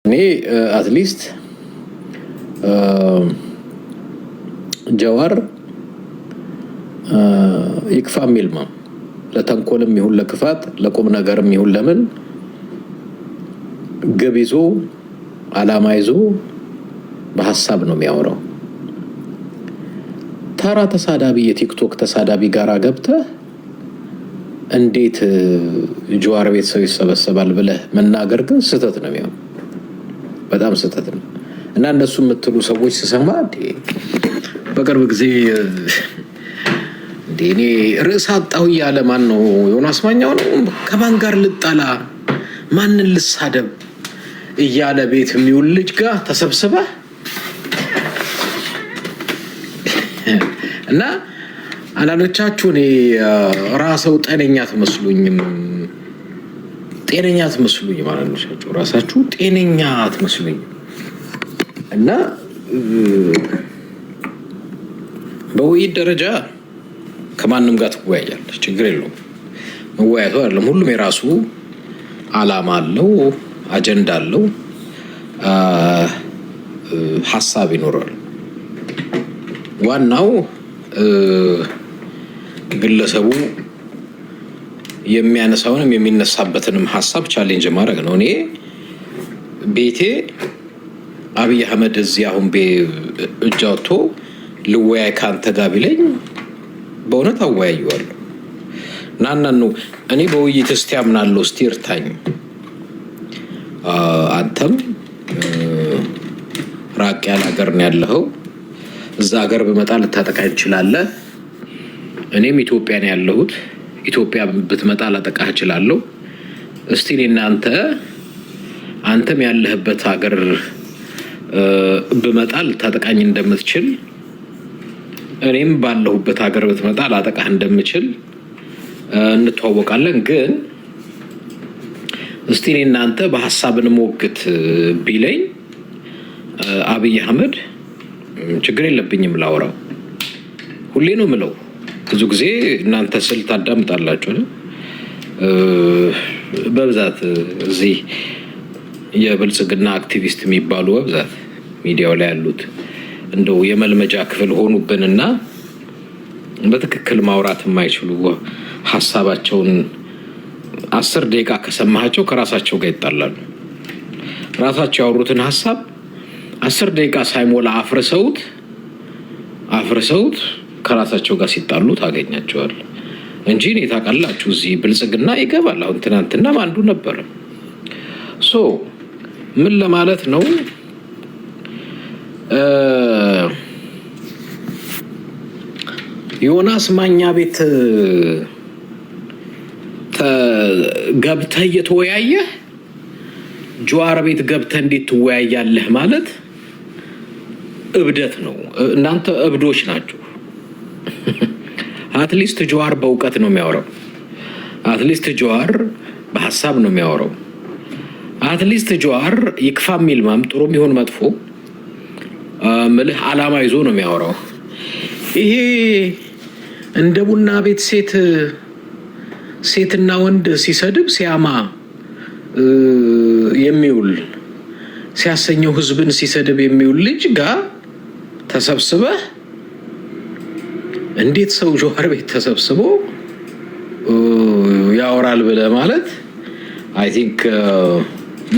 እኔ አትሊስት ጀዋር ይክፋ ሚልማ ለተንኮልም ይሁን ለክፋት ለቁም ነገርም ይሁን ለምን ገቢዞ አላማ ይዞ በሐሳብ ነው የሚያወራው። ታራ ተሳዳቢ የቲክቶክ ተሳዳቢ ጋራ ገብተ እንዴት ጀዋር ቤት ሰው ይሰበሰባል ብለህ መናገር ግን ስህተት ነው የሚሆነው፣ በጣም ስህተት ነው። እና እነሱ የምትሉ ሰዎች ሲሰማ በቅርብ ጊዜ እኔ ርዕስ አጣሁ እያለ ማን ነው ዮናስ ማኛው ነው ከማን ጋር ልጣላ ማንን ልሳደብ እያለ ቤት የሚውል ልጅ ጋር ተሰብስበህ እና አንዳንዶቻችሁ እኔ ራስው ጤነኛ ትመስሉኝም ማለት ነው። ራሳችሁ ጤነኛ ትመስሉኝ እና በውይይት ደረጃ ከማንም ጋር ትወያያለህ፣ ችግር የለውም። መወያየቱ አይደለም፣ ሁሉም የራሱ አላማ አለው፣ አጀንዳ አለው፣ ሀሳብ ይኖራል። ዋናው ግለሰቡ የሚያነሳውንም የሚነሳበትንም ሀሳብ ቻሌንጅ ማድረግ ነው። እኔ ቤቴ አብይ አህመድ እዚህ አሁን እጅ አውጥቶ ልወያይ ካንተ ጋር ቢለኝ በእውነት አወያየዋለሁ። ናናኑ እኔ በውይይት እስቲ አምናለሁ፣ እስቲ እርታኝ። አንተም ራቅ ያለ ሀገር ነው ያለኸው፣ እዛ ሀገር በመጣ ልታጠቃኝ ትችላለህ። እኔም ኢትዮጵያ ነው ያለሁት፣ ኢትዮጵያ ብትመጣ ላጠቃህ እችላለሁ። እስቲ እኔና አንተም ያለህበት ሀገር ብመጣ ልታጠቃኝ እንደምትችል እኔም ባለሁበት ሀገር ብትመጣ ላጠቃህ እንደምችል እንተዋወቃለን። ግን እስቲ እኔና አንተ በሐሳብ እንሞግት ቢለኝ አብይ አህመድ ችግር የለብኝም ላወራው። ሁሌ ነው ምለው፣ ብዙ ጊዜ እናንተ ስል ታዳምጣላችሁ በብዛት እዚህ የብልጽግና አክቲቪስት የሚባሉ በብዛት ሚዲያው ላይ ያሉት እንደው የመልመጃ ክፍል ሆኑብንና በትክክል ማውራት የማይችሉ ሐሳባቸውን 10 ደቂቃ ከሰማሃቸው ከራሳቸው ጋር ይጣላሉ። ራሳቸው ያወሩትን ሐሳብ 10 ደቂቃ ሳይሞላ አፍርሰውት ከራሳቸው ጋር ሲጣሉ ታገኛቸዋል እንጂ እኔ ታውቃላችሁ እዚህ ብልጽግና ይገባል። አሁን ትናንትና አንዱ ነበር። ምን ለማለት ነው? ዮናስ ማኛ ቤት ገብተህ እየተወያየህ ጀዋር ቤት ገብተህ እንዴት ትወያያለህ ማለት እብደት ነው። እናንተ እብዶች ናችሁ። አትሊስት ጀዋር በእውቀት ነው የሚያወራው። አትሊስት ጀዋር በሐሳብ ነው የሚያወራው። አትሊስት ጀዋር ይክፋ ሚልማም ጥሩም ይሁን መጥፎ ምልህ አላማ ይዞ ነው የሚያወራው። ይሄ እንደ ቡና ቤት ሴትና ወንድ ሲሰድብ ሲያማ የሚውል ሲያሰኘው ህዝብን ሲሰድብ የሚውል ልጅ ጋር ተሰብስበህ እንዴት ሰው ጀዋር ቤት ተሰብስቦ ያወራል ብለህ ማለት አይ ቲንክ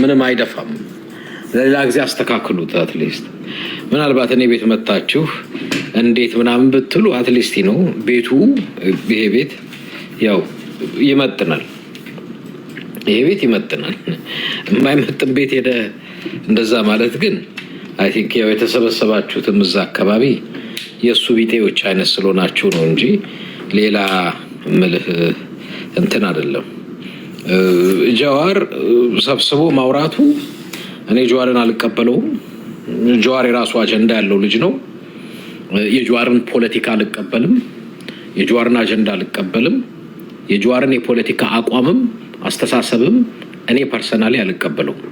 ምንም አይደፋም። ለሌላ ጊዜ አስተካክሉት። አትሊስት ምናልባት እኔ ቤት መጣችሁ እንዴት ምናምን ብትሉ አትሊስት ነው ቤቱ ይሄ ቤት ያው ይመጥናል። ይሄ ቤት ይመጥናል። የማይመጥን ቤት ሄደ እንደዛ ማለት ግን አይ ቲንክ ያው የተሰበሰባችሁትም እዛ አካባቢ የሱ ቢጤዎች አይነት ስለሆናችሁ ነው እንጂ ሌላ ምልህ እንትን አይደለም። ጀዋር ሰብስቦ ማውራቱ እኔ ጀዋርን አልቀበለውም። ጀዋር የራሱ አጀንዳ ያለው ልጅ ነው። የጀዋርን ፖለቲካ አልቀበልም፣ የጀዋርን አጀንዳ አልቀበልም፣ የጀዋርን የፖለቲካ አቋምም አስተሳሰብም እኔ ፐርሰናሊ አልቀበለውም።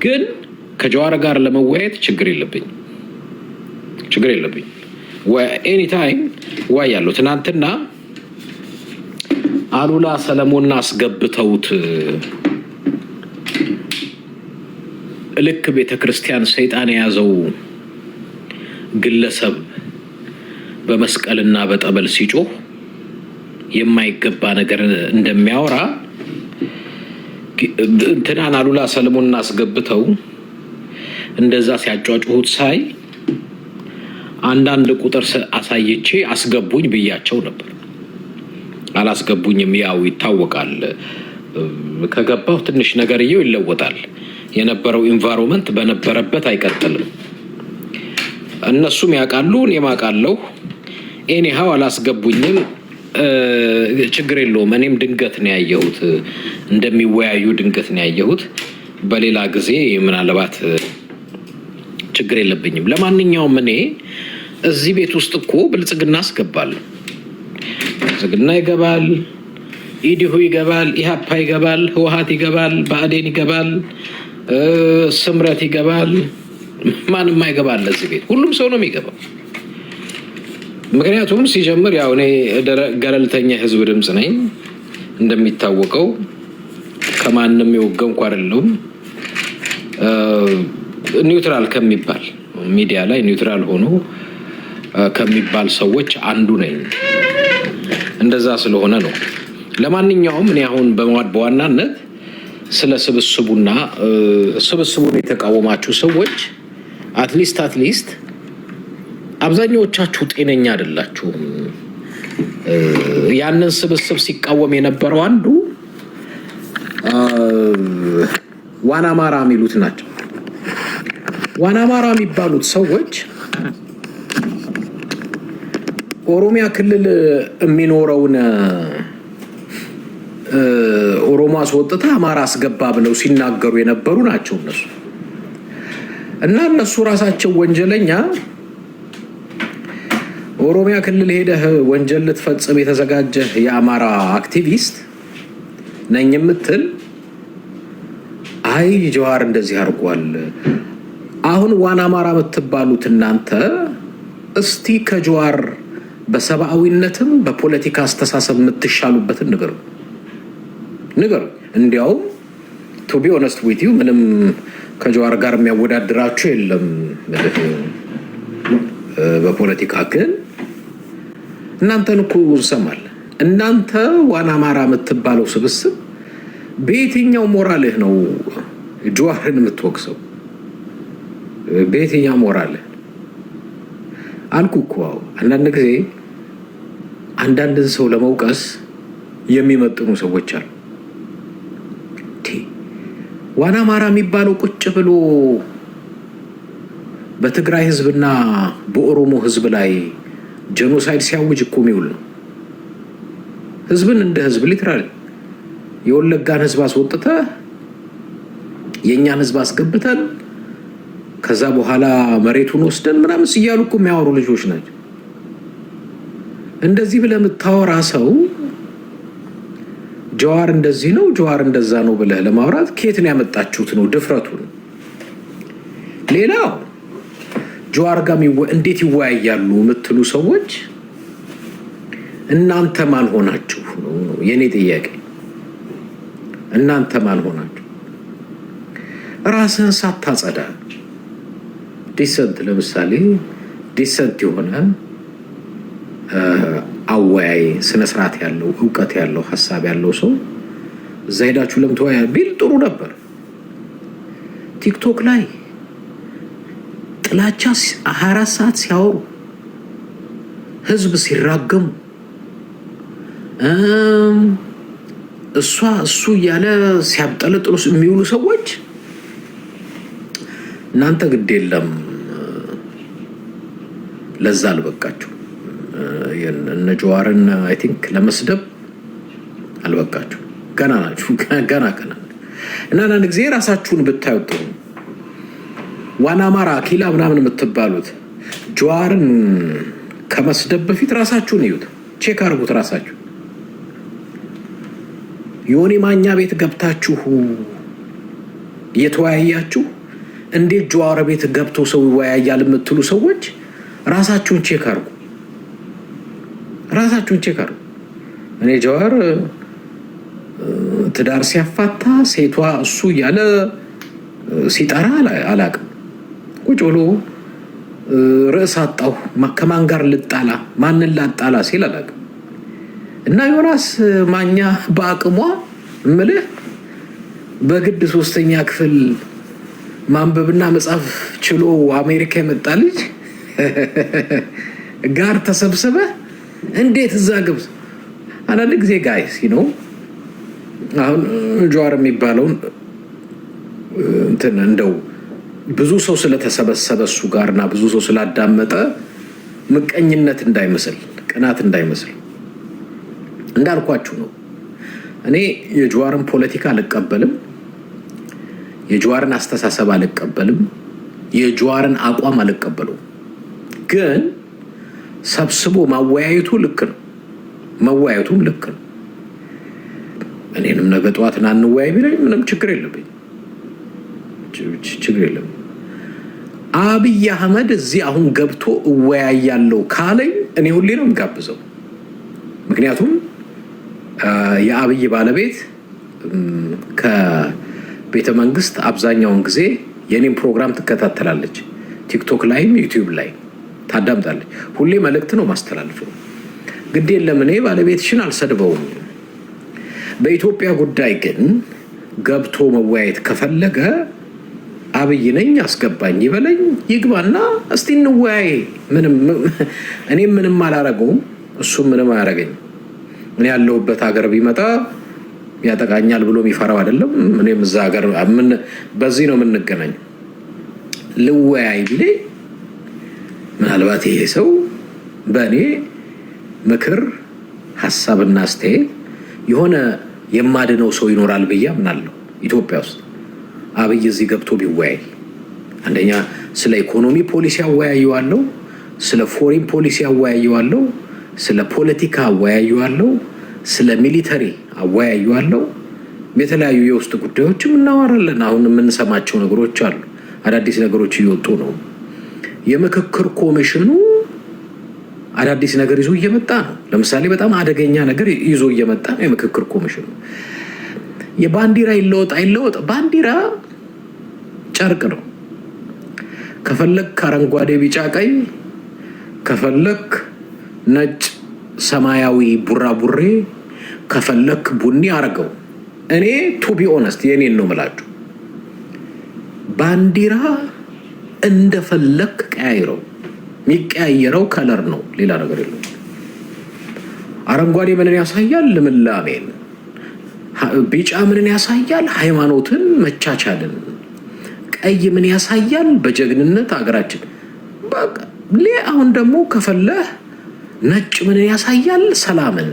ግን ከጀዋር ጋር ለመወያየት ችግር የለብኝ ኤኒ ታይም እወያያለሁ። ትናንትና አሉላ ሰለሞን አስገብተውት ልክ ቤተክርስቲያን ሰይጣን የያዘው ግለሰብ በመስቀልና በጠበል ሲጮህ የማይገባ ነገር እንደሚያወራ እንትናን አሉላ ሰለሞንን አስገብተው እንደዛ ሲያጫጩሁት ሳይ አንዳንድ ቁጥር አሳይቼ አስገቡኝ ብያቸው ነበር። አላስገቡኝም። ያው ይታወቃል፣ ከገባው ትንሽ ነገርየው ይለወጣል። የነበረው ኢንቫይሮንመንት በነበረበት አይቀጥልም። እነሱም ያውቃሉ፣ እኔም አውቃለሁ። ኤኒሃው አላስገቡኝም። ችግር የለውም። እኔም ድንገት ነው ያየሁት፣ እንደሚወያዩ ድንገት ነው ያየሁት። በሌላ ጊዜ ምናልባት ችግር የለብኝም። ለማንኛውም እኔ እዚህ ቤት ውስጥ እኮ ብልጽግና አስገባለሁ። ብልጽግና ይገባል፣ ኢዲሁ ይገባል፣ ኢህአፓ ይገባል፣ ህወሓት ይገባል፣ ብአዴን ይገባል፣ ስምረት ይገባል። ማንም አይገባል እዚህ ቤት። ሁሉም ሰው ነው የሚገባው። ምክንያቱም ሲጀምር ያው እኔ ገለልተኛ ህዝብ ድምፅ ነኝ። እንደሚታወቀው ከማንም የወገንኩ አይደለሁም። ኒውትራል ከሚባል ሚዲያ ላይ ኒውትራል ሆኖ ከሚባል ሰዎች አንዱ ነኝ። እንደዛ ስለሆነ ነው። ለማንኛውም እኔ አሁን በዋናነት ስለ ስብስቡና ስብስቡን የተቃወማችሁ ሰዎች አትሊስት አብዛኛዎቻችሁ ጤነኛ አይደላችሁም። ያንን ስብስብ ሲቃወም የነበረው አንዱ ዋና አማራ የሚሉት ናቸው። ዋና አማራ የሚባሉት ሰዎች ኦሮሚያ ክልል የሚኖረውን ኦሮሞ አስወጥታ አማራ አስገባ ብለው ሲናገሩ የነበሩ ናቸው እነሱ። እና እነሱ ራሳቸው ወንጀለኛ ኦሮሚያ ክልል ሄደህ ወንጀል ልትፈጽም የተዘጋጀህ የአማራ አክቲቪስት ነኝ የምትል አይ ጀዋር እንደዚህ አድርጓል። አሁን ዋና አማራ የምትባሉት እናንተ እስቲ ከጀዋር በሰብአዊነትም በፖለቲካ አስተሳሰብ የምትሻሉበትን ንገሩ። እንዲያውም ቱ ቢ ኦነስት ዊት ዩ ምንም ከጀዋር ጋር የሚያወዳድራችሁ የለም በፖለቲካ። ግን እናንተን እኮ እንሰማለን። እናንተ ዋና አማራ የምትባለው ስብስብ በየትኛው ሞራልህ ነው ጀዋርን የምትወቅሰው? በየትኛው ሞራልህ አልኩ እኮ። አንዳንድ ጊዜ አንዳንድን ሰው ለመውቀስ የሚመጥኑ ሰዎች አሉ። ዋና አማራ የሚባለው ቁጭ ብሎ በትግራይ ህዝብና በኦሮሞ ህዝብ ላይ ጄኖሳይድ ሲያውጅ እኮ የሚውል ነው። ህዝብን እንደ ህዝብ ሊትራሊ የወለጋን ህዝብ አስወጥተ የእኛን ህዝብ አስገብተን ከዛ በኋላ መሬቱን ወስደን ምናምን ሲያሉ እኮ የሚያወሩ ልጆች ናቸው። እንደዚህ ብለህ የምታወራ ሰው ጀዋር እንደዚህ ነው ጀዋር እንደዛ ነው ብለህ ለማውራት ከየት ነው ያመጣችሁት ነው ድፍረቱን? ሌላው ጀዋር ጋር እንዴት ይወያያሉ የምትሉ ሰዎች እናንተ ማን ሆናችሁ ነው የኔ ጥያቄ። እናንተ ማን ሆናችሁ? ራስህን ሳታጸዳ ዲሰንት፣ ለምሳሌ ዲሰንት የሆነ አወያይ ስነ ስርዓት ያለው እውቀት ያለው ሐሳብ ያለው ሰው እዛ ሄዳችሁ ለምትወያ ቢል ጥሩ ነበር። ቲክቶክ ላይ ጥላቻ 24 ሰዓት ሲያወሩ ህዝብ ሲራገሙ እሱ እያለ ሲያብጠለጥሉ የሚውሉ ሰዎች እናንተ ግድ የለም ለዛ አልበቃችሁ። እነ ጀዋርን አይ ቲንክ ለመስደብ አልበቃችሁ። ገና ናችሁ፣ ገና እና አንዳንድ ጊዜ ራሳችሁን ብታዩት ጥሩ። ዋና አማራ ኪላ ምናምን የምትባሉት ጀዋርን ከመስደብ በፊት ራሳችሁን እዩት፣ ቼክ አድርጉት ራሳችሁ። ዮኒ ማኛ ቤት ገብታችሁ እየተወያያችሁ እንዴት ጀዋር ቤት ገብቶ ሰው ይወያያል የምትሉ ሰዎች ራሳችሁን ቼክ አድርጉ፣ ራሳችሁን ቼክ አድርጉ። እኔ ጀዋር ትዳር ሲያፋታ ሴቷ እሱ እያለ ሲጠራ አላቅም። ቁጭ ብሎ ርዕስ አጣሁ ከማን ጋር ልጣላ ማንን ላጣላ ሲል አላቅም። እና ዮናስ ማኛ በአቅሟ እምልህ በግድ 3ኛ ክፍል ማንበብና መጻፍ ችሎ አሜሪካ የመጣ ልጅ ጋር ተሰብስበ እንዴት እዛ ግብስ አንዳንድ ጊዜ ጋይስ ነው። አሁን ጀዋር የሚባለውን እንትን እንደው ብዙ ሰው ስለተሰበሰበ እሱ ጋርና ብዙ ሰው ስላዳመጠ ምቀኝነት እንዳይመስል፣ ቅናት እንዳይመስል እንዳልኳችሁ ነው። እኔ የጀዋርን ፖለቲካ አልቀበልም፣ የጀዋርን አስተሳሰብ አልቀበልም፣ የጀዋርን አቋም አልቀበሉም። ግን ሰብስቦ ማወያየቱ ልክ ነው፣ መወያየቱም ልክ ነው። እኔንም ነገ ጠዋት ና እንወያይ ቢለኝ ምንም ችግር የለብኝ፣ ችግር የለም። አብይ አህመድ እዚህ አሁን ገብቶ እወያያለሁ ካለኝ እኔ ሁሌ ነው የምጋብዘው። ምክንያቱም የአብይ ባለቤት ከቤተ መንግስት አብዛኛውን ጊዜ የኔን ፕሮግራም ትከታተላለች። ቲክቶክ ላይም ዩቲዩብ ላይ ታዳምጣለች። ሁሌ መልእክት ነው ማስተላልፈው። ግድ የለም እኔ ባለቤትሽን አልሰድበውም። በኢትዮጵያ ጉዳይ ግን ገብቶ መወያየት ከፈለገ አብይ ነኝ አስገባኝ ይበለኝ፣ ይግባና እስቲ እንወያይ። እኔም ምንም አላረገውም፣ እሱም ምንም አያረገኝም። እኔ ያለሁበት ሀገር ቢመጣ ያጠቃኛል ብሎ የሚፈራው አይደለም። እኔም እዛ ሀገር በዚህ ነው የምንገናኝ። ልወያይ ቢሌ ምናልባት ይሄ ሰው በእኔ ምክር ሀሳብና አስተያየት የሆነ የማድነው ሰው ይኖራል ብዬ አምናለሁ። ኢትዮጵያ ውስጥ አብይ እዚህ ገብቶ ቢወያይ አንደኛ ስለ ኢኮኖሚ ፖሊሲ አወያየዋለሁ፣ ስለ ፎሬን ፖሊሲ አወያየዋለሁ፣ ስለ ፖለቲካ አወያየዋለሁ፣ ስለ ሚሊተሪ አወያየዋለሁ። የተለያዩ የውስጥ ጉዳዮችም እናወራለን። አሁን የምንሰማቸው ነገሮች አሉ፣ አዳዲስ ነገሮች እየወጡ ነው። የምክክር ኮሚሽኑ አዳዲስ ነገር ይዞ እየመጣ ነው። ለምሳሌ በጣም አደገኛ ነገር ይዞ እየመጣ ነው የምክክር ኮሚሽኑ። የባንዲራ ይለወጥ አይለወጥ፣ ባንዲራ ጨርቅ ነው። ከፈለክ አረንጓዴ፣ ቢጫ፣ ቀይ፣ ከፈለክ ነጭ፣ ሰማያዊ፣ ቡራቡሬ፣ ከፈለክ ቡኒ አርገው። እኔ ቱ ቢ ኦነስት የኔን ነው ምላችሁ። ባንዲራ እንደፈለክ ቀያይረው። የሚቀያየረው ከለር ነው፣ ሌላ ነገር የለም። አረንጓዴ ምንን ያሳያል? ልምላሜን። ቢጫ ምንን ያሳያል? ሃይማኖትን፣ መቻቻልን። ቀይ ምን ያሳያል? በጀግንነት ሀገራችን። በቃ አሁን ደግሞ ከፈለህ ነጭ ምንን ያሳያል? ሰላምን።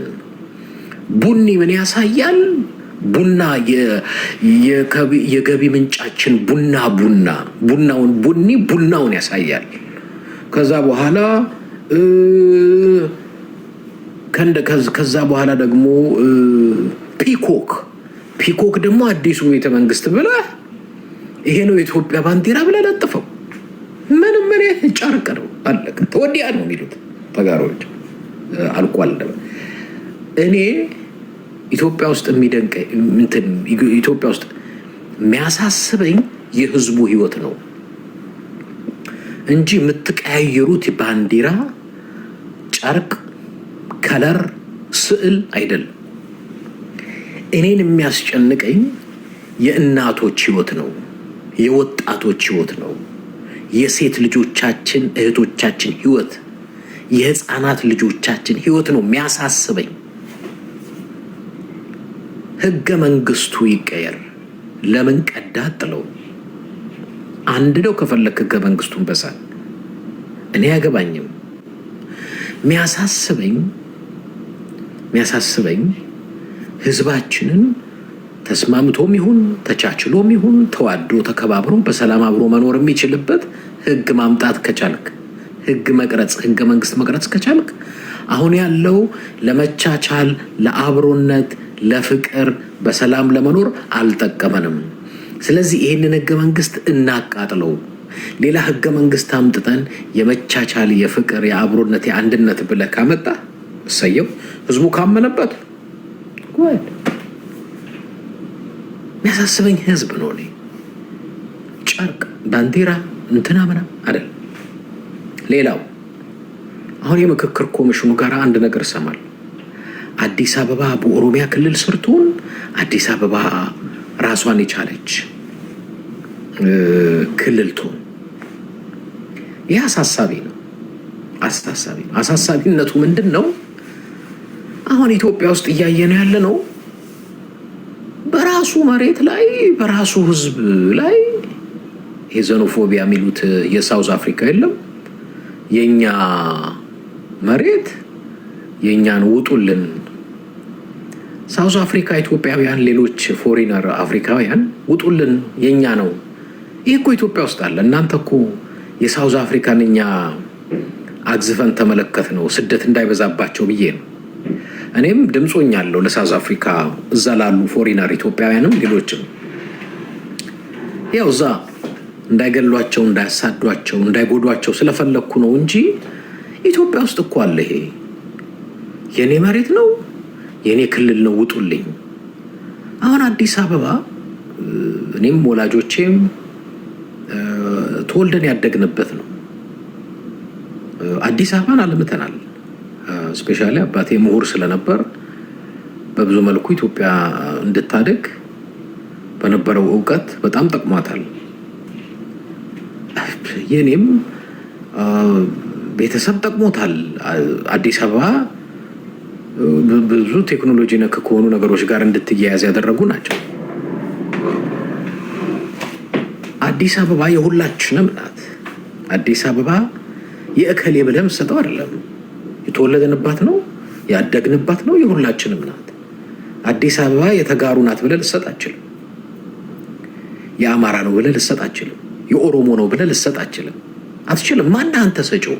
ቡኒ ምን ያሳያል? ቡና፣ የገቢ ምንጫችን ቡናውን ቡኒ ቡናውን ያሳያል። ከዛ በኋላ ደግሞ ፒኮክ ደግሞ አዲሱ ቤተ መንግስት ብለህ ይሄ ነው የኢትዮጵያ ባንዲራ ብለህ ለጥፈው። ምንም ጨርቅ ነው፣ አለቀ። ተወዲያ ነው የሚሉት ተጋሮች። አልቋል። እኔ ኢትዮጵያ ውስጥ የሚደንቀኝ ኢትዮጵያ ውስጥ የሚያሳስበኝ የህዝቡ ህይወት ነው እንጂ የምትቀያየሩት ባንዲራ፣ ጨርቅ፣ ከለር፣ ስዕል አይደለም። እኔን የሚያስጨንቀኝ የእናቶች ህይወት ነው፣ የወጣቶች ህይወት ነው፣ የሴት ልጆቻችን እህቶቻችን ህይወት፣ የህፃናት ልጆቻችን ህይወት ነው የሚያሳስበኝ። ህገ መንግስቱ ይቀየር። ለምን ቀዳት ጥለው አንድ ነው። ከፈለክ ህገ መንግስቱን በሳል እኔ አያገባኝም። የሚያሳስበኝ ህዝባችንን ተስማምቶም ይሁን ተቻችሎም ይሁን ተዋዶ ተከባብሮ በሰላም አብሮ መኖር የሚችልበት ህግ ማምጣት ከቻልክ፣ ህገ መንግስት መቅረጽ ከቻልክ፣ አሁን ያለው ለመቻቻል፣ ለአብሮነት፣ ለፍቅር፣ በሰላም ለመኖር አልጠቀመንም። ስለዚህ ይህንን ህገ መንግስት እናቃጥለው። ሌላ ህገ መንግስት አምጥተን የመቻቻል፣ የፍቅር፣ የአብሮነት፣ የአንድነት ብለህ ካመጣ እሰየው። ህዝቡ ካመነበት የሚያሳስበኝ ህዝብ ነው። ጨርቅ ባንዲራ እንትና ምናምን አይደለም። ሌላው አሁን የምክክር ኮሚሽኑ ጋር አንድ ነገር እሰማለሁ። አዲስ አበባ በኦሮሚያ ክልል ስር ትሁን፣ አዲስ አበባ ራሷን የቻለች ክልል ትሁን፣ ይህ አሳሳቢ ነው። አሳሳቢነቱ ምንድን ነው? አሁን ኢትዮጵያ ውስጥ እያየን ያለ ነው። በራሱ መሬት ላይ በራሱ ህዝብ ላይ የዘኖፎቢያ የሚሉት የሳውዝ አፍሪካ የለም። የኛ መሬት የኛን ውጡልን። ሳውዝ አፍሪካ ኢትዮጵያውያን፣ ሌሎች ፎሪነር አፍሪካውያን ውጡልን፣ የኛ ነው። ይህ እኮ ኢትዮጵያ ውስጥ አለ። እናንተ እኮ የሳውዝ አፍሪካን እኛ አግዝፈን ተመለከት ነው ስደት እንዳይበዛባቸው ብዬ ነው። እኔም ድምፆኛለሁ ለሳውዝ አፍሪካ እዛ ላሉ ፎሪነር ኢትዮጵያውያንም ሌሎችም ያው እዛ እንዳይገሏቸው፣ እንዳያሳዷቸው፣ እንዳይጎዷቸው ስለፈለግኩ ነው እንጂ ኢትዮጵያ ውስጥ እኮ አለ። ይሄ የኔ መሬት ነው፣ የኔ ክልል ነው፣ ውጡልኝ። አሁን አዲስ አበባ እኔም ወላጆቼም ተወልደን ያደግንበት ነው። አዲስ አበባን አልምተናል። ስፔሻሊ አባቴ ምሁር ስለነበር በብዙ መልኩ ኢትዮጵያ እንድታደግ በነበረው እውቀት በጣም ጠቅሟታል። የኔም ቤተሰብ ጠቅሞታል። አዲስ አበባ ብዙ ቴክኖሎጂ ነክ ከሆኑ ነገሮች ጋር እንድትያያዝ ያደረጉ ናቸው። አዲስ አበባ የሁላችንም ናት። አዲስ አበባ የእከሌ ብለን ሰጠው አይደለም። የተወለደንባት ነው፣ ያደግንባት ነው፣ የሁላችንም ናት። አዲስ አበባ የተጋሩ ናት ብለን ልሰጥ አችልም። የአማራ ነው ብለን ልሰጥ አችልም። የኦሮሞ ነው ብለን ልሰጥ አትችልም። ማን አንተ ሰጪው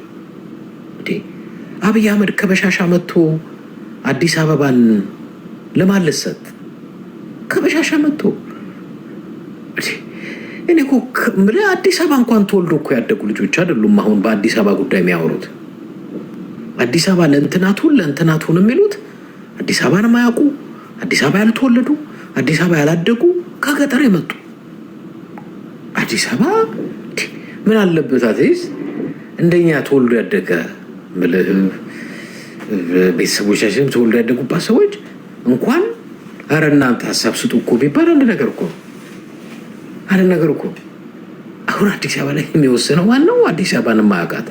እንዴ? አብይ አህመድ ከበሻሻ መጥቶ አዲስ አበባን ለማን ልሰጥ? ከበሻሻ መጥቶ እኔ እኮ አዲስ አበባ እንኳን ተወልዶ እኮ ያደጉ ልጆች አይደሉም አሁን በአዲስ አበባ ጉዳይ የሚያወሩት። አዲስ አበባ ለእንትናቱን የሚሉት አዲስ አበባን የማያውቁ፣ አዲስ አበባ ያልተወለዱ፣ አዲስ አበባ ያላደጉ፣ ከገጠር የመጡ። አዲስ አበባ ምን አለበት አትይዝ እንደኛ ተወልዶ ያደገ ምልህ ቤተሰቦቻችንም ተወልዶ ያደጉባት ሰዎች እንኳን ኧረ እናንተ ሀሳብ ስጡ እኮ ቢባል አንድ ነገር እኮ አሁን አዲስ አበባ ላይ የሚወስነው ማነው? አዲስ አበባን የማያውቃት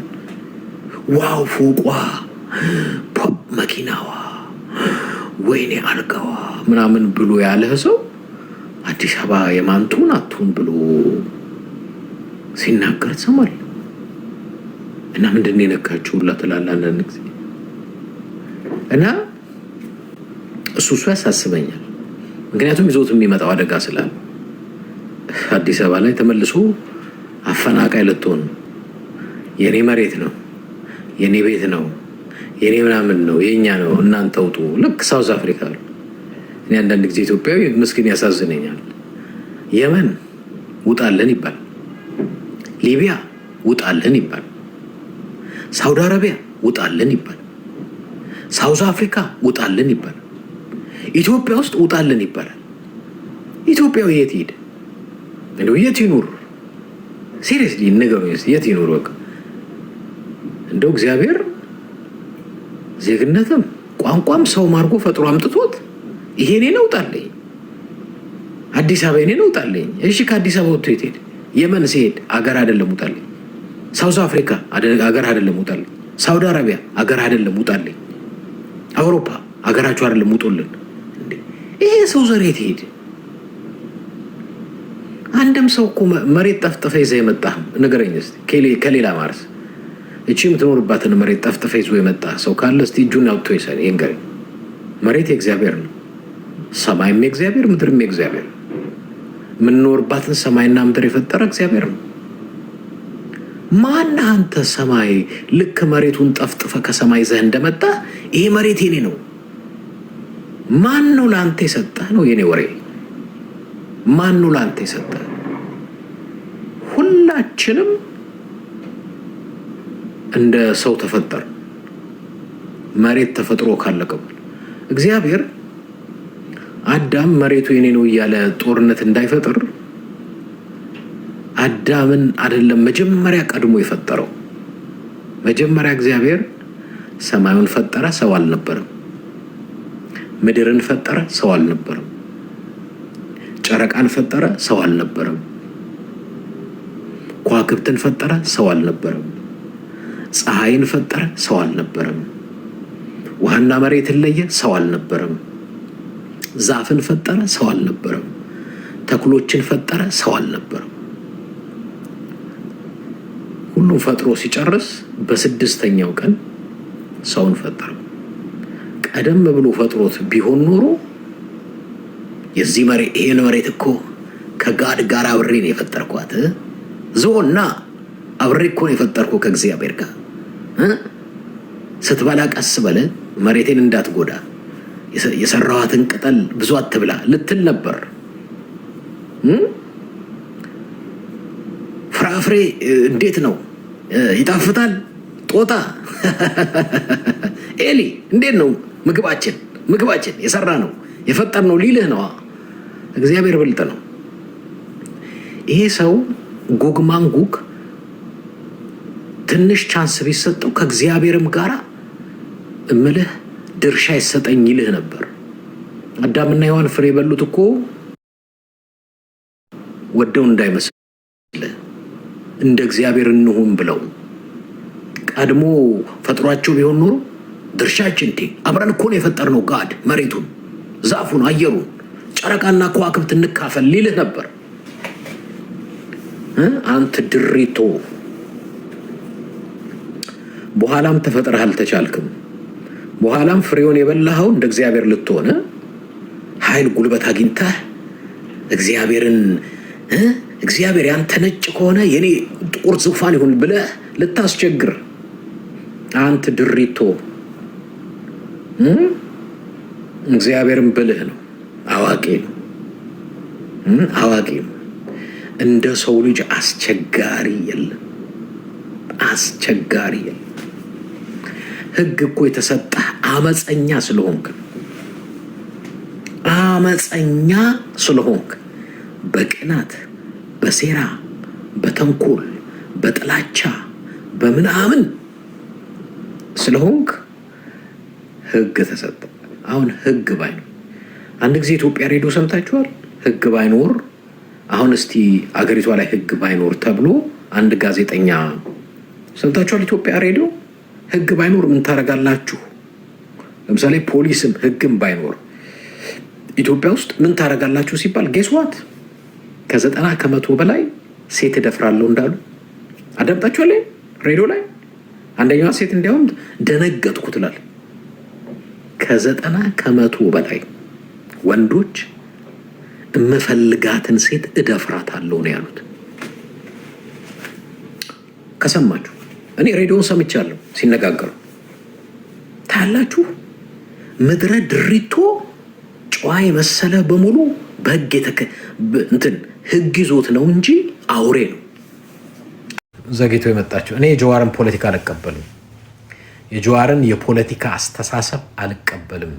ዋው ፎቋ፣ መኪናዋ፣ ወይኔ አልጋዋ ምናምን ብሎ ያለ ሰው አዲስ አበባ የማንቱን አቱን ብሎ ሲናገር ትሰማል። እና ምንድን የነካችሁ ሁላ ትላለህ አንዳንድ ጊዜ። እና እሱ ያሳስበኛል። ምክንያቱም ይዞት የሚመጣው አደጋ ስላለ አዲስ አበባ ላይ ተመልሶ አፈናቃይ ልትሆን ነው። የኔ መሬት ነው፣ የኔ ቤት ነው፣ የኔ ምናምን ነው፣ የኛ ነው፣ እናንተ ውጡ። ልክ ሳውዝ አፍሪካ ነው። እኔ አንዳንድ ጊዜ ኢትዮጵያዊ ምስኪን ያሳዝነኛል። የመን ውጣለን ይባል፣ ሊቢያ ውጣለን ይባል፣ ሳውዲ አረቢያ ውጣለን ይባል፣ ሳውዝ አፍሪካ ውጣለን ይባል፣ ኢትዮጵያ ውስጥ ውጣለን ይባላል። ኢትዮጵያዊ የት ሄደ? እንደው የት ይኑር? ሲሪየስሊ ነገሩኝ፣ የት ይኑር? በቃ እንደው እግዚአብሔር ዜግነትም ቋንቋም ሰው ማርጎ ፈጥሮ አምጥቶት ይሄ እኔ ነው ውጣልኝ፣ አዲስ አበባ እኔ ነው ውጣልኝ። እሺ ከአዲስ አበባ ወጥቶ የት ሄደ? የመን ሲሄድ አገር አይደለም ውጣልኝ። ሳውዝ አፍሪካ አገር አይደለም ውጣልኝ። ሳውዲ አረቢያ አገር አይደለም ውጣልኝ። አውሮፓ አገራችሁ አይደለም ውጡልን። ይሄ ሰው ዘር የት ሄደ? አንድም ሰው እኮ መሬት ጠፍጥፈ ይዘህ የመጣህ ንገረኝ እስኪ። ከሌላ ማርስ እቺ የምትኖርባትን መሬት ጠፍጥፈ ይዞ የመጣ ሰው ካለ እስቲ እጁን አውጥቶ ይሰል። ይንገረኝ። መሬት የእግዚአብሔር ነው። ሰማይም የእግዚአብሔር፣ ምድርም የእግዚአብሔር። የምንኖርባትን ሰማይና ምድር የፈጠረ እግዚአብሔር ነው። ማን አንተ ሰማይ ልክ መሬቱን ጠፍጥፈ ከሰማይ ይዘህ እንደመጣ ይሄ መሬት የኔ ነው ማን ነው ለአንተ የሰጠህ ነው የኔ ወሬ። ማን ነው ለአንተ የሰጠህ? ሁላችንም እንደ ሰው ተፈጠር። መሬት ተፈጥሮ ካለቀው እግዚአብሔር አዳም መሬቱ የኔ ነው እያለ ጦርነት እንዳይፈጥር አዳምን አይደለም መጀመሪያ ቀድሞ የፈጠረው። መጀመሪያ እግዚአብሔር ሰማዩን ፈጠረ፣ ሰው አልነበረም። ምድርን ፈጠረ፣ ሰው አልነበረም። ጨረቃን ፈጠረ፣ ሰው አልነበረም። ከዋክብትን ፈጠረ፣ ሰው አልነበረም። ፀሐይን ፈጠረ፣ ሰው አልነበረም። ውሃና መሬትን ለየ፣ ሰው አልነበረም። ዛፍን ፈጠረ፣ ሰው አልነበረም። ተክሎችን ፈጠረ፣ ሰው አልነበረም። ሁሉም ፈጥሮ ሲጨርስ በስድስተኛው ቀን ሰውን ፈጠረ። ቀደም ብሎ ፈጥሮት ቢሆን ኖሮ የዚህ መሬት ይሄን መሬት እኮ ከጋድ ጋር አብሬ ነው የፈጠርኳት፣ ዞና አብሬ እኮ ነው የፈጠርኩ ከእግዚአብሔር ጋር ስትበላ ቀስ በለ መሬቴን እንዳትጎዳ የሰራዋትን ቅጠል ብዙ አትብላ ልትል ነበር። ፍራፍሬ እንዴት ነው ይጣፍጣል? ጦጣ ኤሊ እንዴት ነው ምግባችን የሰራ ነው የፈጠር ነው ሊልህ ነው። እግዚአብሔር ብልጥ ነው። ይሄ ሰው ጎግ ማንጉግ ትንሽ ቻንስ ቢሰጠው ከእግዚአብሔርም ጋር እምልህ ድርሻ ይሰጠኝ ይልህ ነበር። አዳምና ሔዋን ፍሬ በሉት እኮ ወደው እንዳይመስል እንደ እግዚአብሔር እንሁን ብለው ቀድሞ ፈጥሯቸው ቢሆን ኖሮ ድርሻችን እንዴ አብረን እኮ ነው የፈጠርነው ጋድ መሬቱን፣ ዛፉን፣ አየሩን፣ ጨረቃና ከዋክብት እንካፈል ሊልህ ነበር። አንተ ድሪቶ በኋላም ተፈጥረህ አልተቻልክም። በኋላም ፍሬውን የበላኸው እንደ እግዚአብሔር ልትሆነ ኃይል ጉልበት አግኝተህ እግዚአብሔር ያንተ ነጭ ከሆነ የኔ ጥቁር ዙፋን ይሁን ብለህ ልታስቸግር አንተ ድሪቶ። እግዚአብሔርም ብልህ ነው፣ አዋቂ ነው። እንደ ሰው ልጅ አስቸጋሪ የለም። ህግ እኮ የተሰጠህ አመፀኛ ስለሆንክ በቅናት በሴራ በተንኮል በጥላቻ በምናምን ስለሆንክ ህግ ተሰጠ። አሁን ህግ ባይኖር አንድ ጊዜ ኢትዮጵያ ሬዲዮ ሰምታችኋል? ህግ ባይኖር አሁን እስቲ አገሪቷ ላይ ህግ ባይኖር ተብሎ አንድ ጋዜጠኛ ሰምታችኋል? ኢትዮጵያ ሬዲዮ ህግ ባይኖር ምን ታረጋላችሁ? ለምሳሌ ፖሊስም ህግም ባይኖር ኢትዮጵያ ውስጥ ምን ታረጋላችሁ ሲባል ጌስዋት ከ90% በላይ ሴት እደፍራለሁ እንዳሉ አዳምጣችኋል? ሬዲዮ ላይ አንደኛዋ ሴት እንዲያውም ደነገጥኩ ትላል። ከ90% በላይ ወንዶች እምፈልጋትን ሴት እደፍራታለሁ ነው ያሉት። ከሰማችሁ እኔ ሬዲዮን ሰምቻለሁ ሲነጋገሩ ታላችሁ። ምድረ ድሪቶ ጨዋ የመሰለ በሙሉ በህግ ህግ ይዞት ነው እንጂ አውሬ ነው ዘግይቶ የመጣቸው። እኔ የጀዋርን ፖለቲካ አልቀበልም። የጀዋርን የፖለቲካ አስተሳሰብ አልቀበልም።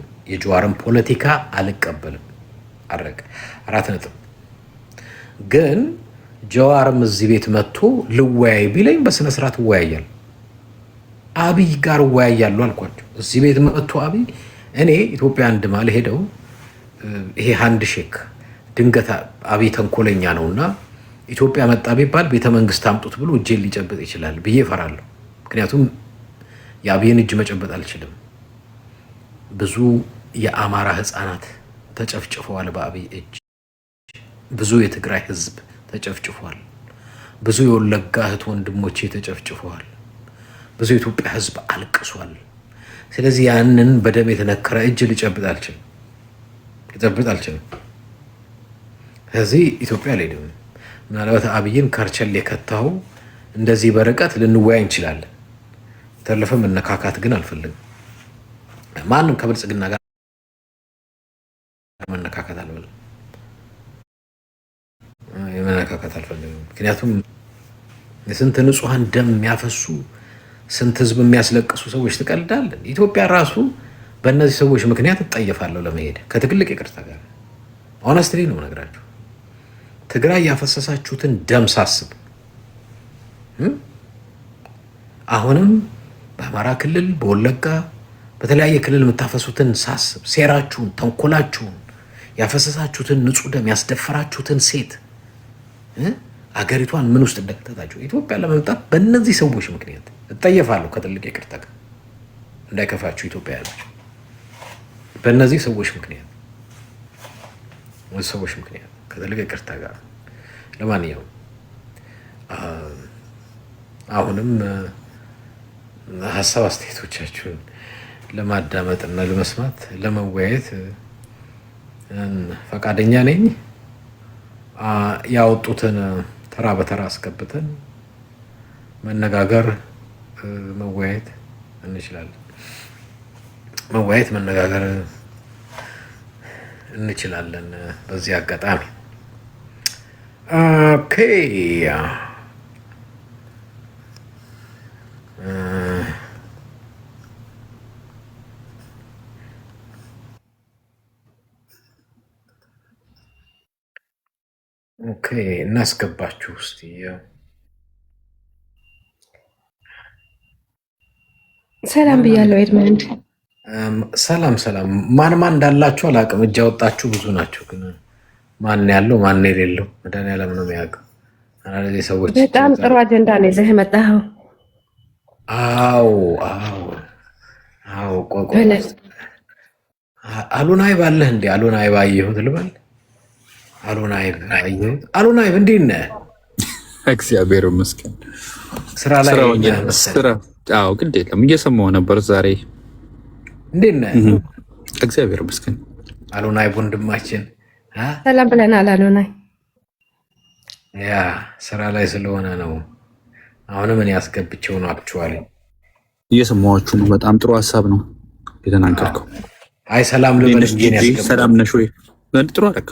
አረቀ 4 ነጥብ። ግን ጀዋርም እዚህ ቤት መጥቶ ልወያይ ቢለኝ በስነ ስርዓት እወያያለሁ። አብይ ጋር እወያያለሁ አልኳቸው። እዚህ ቤት መጥቶ አብይ እኔ ኢትዮጵያ እንድማል ሄደው ይሄ ሃንድ ሼክ ድንገት አብይ ተንኮለኛ ነውና ኢትዮጵያ መጣ ቢባል ቤተ መንግስት አምጡት ብሎ እጄን ሊጨብጥ ይችላል ብዬ እፈራለሁ። ምክንያቱም የአብይን እጅ መጨበጥ አልችልም። ብዙ የአማራ ህፃናት ተጨፍጭፈዋል በአብይ እጅ። ብዙ የትግራይ ህዝብ ተጨፍጭፏል። ብዙ የወለጋ እህት ወንድሞቼ ተጨፍጭፈዋል። ብዙ የኢትዮጵያ ህዝብ አልቅሷል። ስለዚህ ያንን በደም የተነከረ እጅ ሊጨብጥ አልችልም። ስለዚህ ኢትዮጵያ አልሄድም። ምናልባት አብይን ከርቸል የከታው እንደዚህ በርቀት ልንወያይ እንችላለን። ተለፈ መነካካት ግን አልፈልግም። ማንም ከብልጽግና ጋር መነካካት አልፈልግም። ምክንያቱም የስንት ንጹሐን ደም የሚያፈሱ ስንት ህዝብ የሚያስለቅሱ ሰዎች ትቀልዳለን። ኢትዮጵያ ራሱ በእነዚህ ሰዎች ምክንያት እጠየፋለሁ ለመሄድ ከትልቅ ይቅርታ ጋር። ኦነስትሊ ነው ነገራችሁ። ትግራይ ያፈሰሳችሁትን ደም ሳስብ አሁንም በአማራ ክልል በወለጋ በተለያየ ክልል የምታፈሱትን ሳስብ ሴራችሁን፣ ተንኮላችሁን፣ ያፈሰሳችሁትን ንጹህ ደም ያስደፈራችሁትን ሴት አገሪቷን ምን ውስጥ እንደከተታችሁ ኢትዮጵያ ለመምጣት በእነዚህ ሰዎች ምክንያት እጠየፋለሁ ከትልቅ ይቅርታ ጋር እንዳይከፋችሁ ኢትዮጵያ ያላችሁ በእነዚህ ሰዎች ምክንያት ከትልቅ ይቅርታ ጋር ለማንኛውም አሁንም ሀሳብ አስተያየቶቻችሁን ለማዳመጥና ለመስማት ለመወያየት ፈቃደኛ ነኝ። ያወጡትን ተራ በተራ አስገብተን መነጋገር መወያየት እንችላለን። መነጋገር እንችላለን። በዚህ አጋጣሚ ኦኬ ኦኬ እናስገባችሁ እስቲ። ሰላም ብያለሁ ኤድመንድ። ሰላም ማን እንዳላችሁ አላውቅም። እጅ ያወጣችሁ ብዙ ናቸው፣ ግን ማን ያለው ማን የሌለው መድኃኒዓለም ነው የሚያውቀው። እነዚህ ሰዎች በጣም ጥሩ አጀንዳ ነው ይዘህ የመጣኸው። አዎ ቆይ አሉናይብ አለህ እንዴ? አሉናይብ አየሁት ልበል። አሉናይብ እንዴት ነህ? እግዚአብሔር ይመስገን። ስራ ላይ አዎ፣ ግድ የለም እየሰማሁ ነበር ዛሬ። እንዴት ነህ? እግዚአብሔር ይመስገን። አሉናይብ ወንድማችን ሰላም ብለናል። አሉናይ ያ ስራ ላይ ስለሆነ ነው። አሁንም እኔ ያስገብቼው ነው። አክቹዋሊ እየሰማኋችሁ ነው። በጣም ጥሩ ሀሳብ ነው የተናገርከው። አይ ሰላም ልበል እንጂ ሰላም ነሽ ወይ? ጥሩ አደረክ።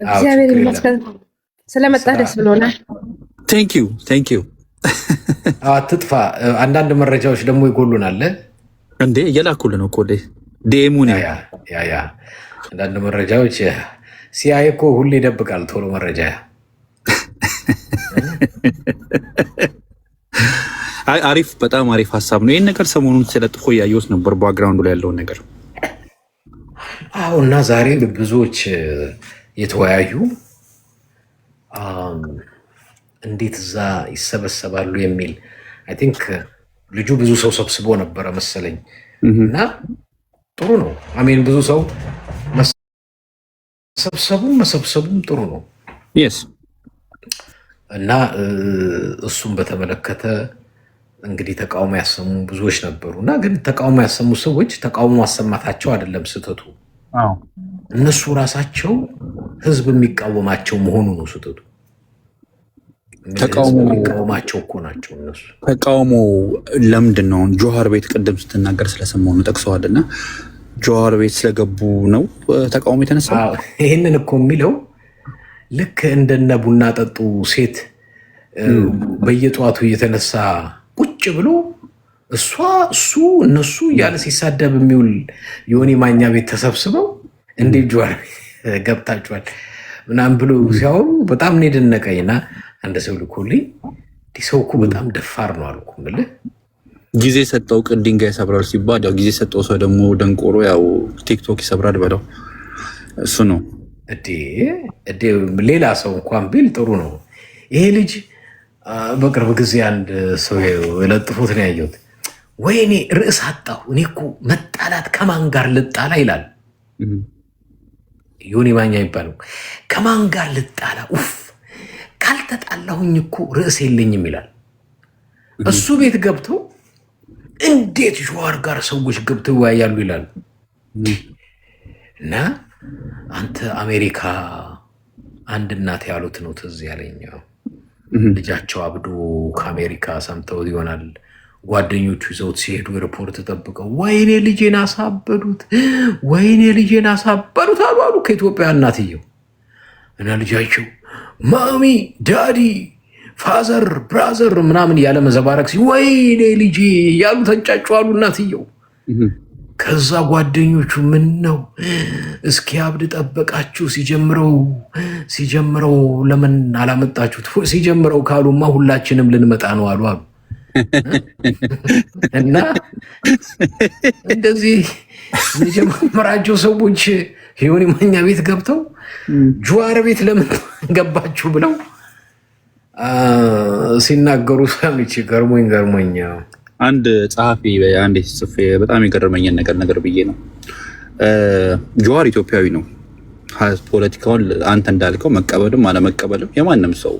እግዚአብሔር ይመስገን ስለመጣ ደስ ብሎናል። ቴንክ ዩ። አትጥፋ። አንዳንድ መረጃዎች ደግሞ ይጎሉናል እንዴ? እየላኩልህ ነው እኮ ዲኤሙ ነው። ያ አንዳንድ መረጃዎች ሲአይኤ እኮ ሁሌ ይደብቃል ቶሎ መረጃ። አሪፍ፣ በጣም አሪፍ ሀሳብ ነው። ይህን ነገር ሰሞኑን ስለጥፎ እያየሁት ነበር፣ ባክግራውንዱ ላይ ያለውን ነገር። አዎ እና ዛሬ ብዙዎች የተወያዩ እንዴት እዛ ይሰበሰባሉ የሚል አይ ቲንክ ልጁ ብዙ ሰው ሰብስቦ ነበረ መሰለኝ። እና ጥሩ ነው። አሜን ብዙ ሰው መሰብሰቡም ጥሩ ነው። እና እሱም በተመለከተ እንግዲህ ተቃውሞ ያሰሙ ብዙዎች ነበሩ። እና ግን ተቃውሞ ያሰሙ ሰዎች ተቃውሞ ማሰማታቸው አይደለም ስህተቱ፣ እነሱ ራሳቸው ህዝብ የሚቃወማቸው መሆኑ ነው ስህተቱ። የሚቃወማቸው እኮ ናቸው እነሱ። ተቃውሞ ለምንድን ነው? ጆሃር ቤት ቅድም ስትናገር ስለሰማሁ ነው ጠቅሰዋል። እና ጆሃር ቤት ስለገቡ ነው ተቃውሞ የተነሳ። ይህንን እኮ የሚለው ልክ እንደነ ቡና ጠጡ ሴት በየጠዋቱ እየተነሳ ቁጭ ብሎ እሱ እነሱ እያለ ሲሳደብ የሚውል ዮኒ ማኛ ቤት ተሰብስበው እንዴት ጆሃር ገብታችኋል ምናምን ብሎ ሲያወሩ በጣም ነው የደነቀኝና አንድ ሰው ልኮልኝ እንዲህ ሰው እኮ በጣም ደፋር ነው አልኩ። ምልህ ጊዜ ሰጠው ቅን ድንጋይ ይሰብራል ሲባል ያው ጊዜ ሰጠው ሰው ደግሞ ደንቆሮ ያው ቲክቶክ ይሰብራል በለው እሱ ነው። ሌላ ሰው እንኳን ቢል ጥሩ ነው። ይሄ ልጅ በቅርብ ጊዜ አንድ ሰው የለጥፉት ነው ያየሁት። ወይኔ ርዕስ አጣሁ እኔ እኮ መጣላት ከማን ጋር ልጣላ ይላል ዮኒ ማኛ ይባለው። ከማን ጋር ልጣላ? ኡፍ ካልተጣላሁኝ እኮ ርዕስ የለኝም ይላል። እሱ ቤት ገብተው እንዴት ጆሃር ጋር ሰዎች ገብተው ይወያያሉ ይላሉ። እና አንተ አሜሪካ አንድ እናት ያሉት ነው ትዝ ያለኝ። ልጃቸው አብዶ ከአሜሪካ ሰምተው ይሆናል ጓደኞቹ ይዘውት ሲሄዱ ሪፖርት ጠብቀው ወይኔ ልጄን አሳበዱት አሉ ከኢትዮጵያ እናትየው እና ልጃቸው ማሚ ዳዲ ፋዘር ብራዘር ምናምን ያለ መዘባረቅ ወይኔ ልጄ ያሉ ተንጫጩ አሉ እናትየው። ከዛ ጓደኞቹ ምን ነው እስኪ አብድ ጠበቃችሁ ሲጀምረው ለምን አላመጣችሁት? ሲጀምረው ካሉማ ሁላችንም ልንመጣ ነው አሉ። እና እንደዚህ የጀመራቸው ሰዎች ዮኒ ማኛ ቤት ገብተው ጁዋር ቤት ለምን ገባችሁ ብለው ሲናገሩ ሰምቼ ገርሞኝ አንድ ጸሐፊ አንድ ጽፌ በጣም የገረመኝን ነገር ብዬ ነው። ጁዋር ኢትዮጵያዊ ነው። ፖለቲካውን አንተ እንዳልከው መቀበልም አለመቀበልም የማንም ሰው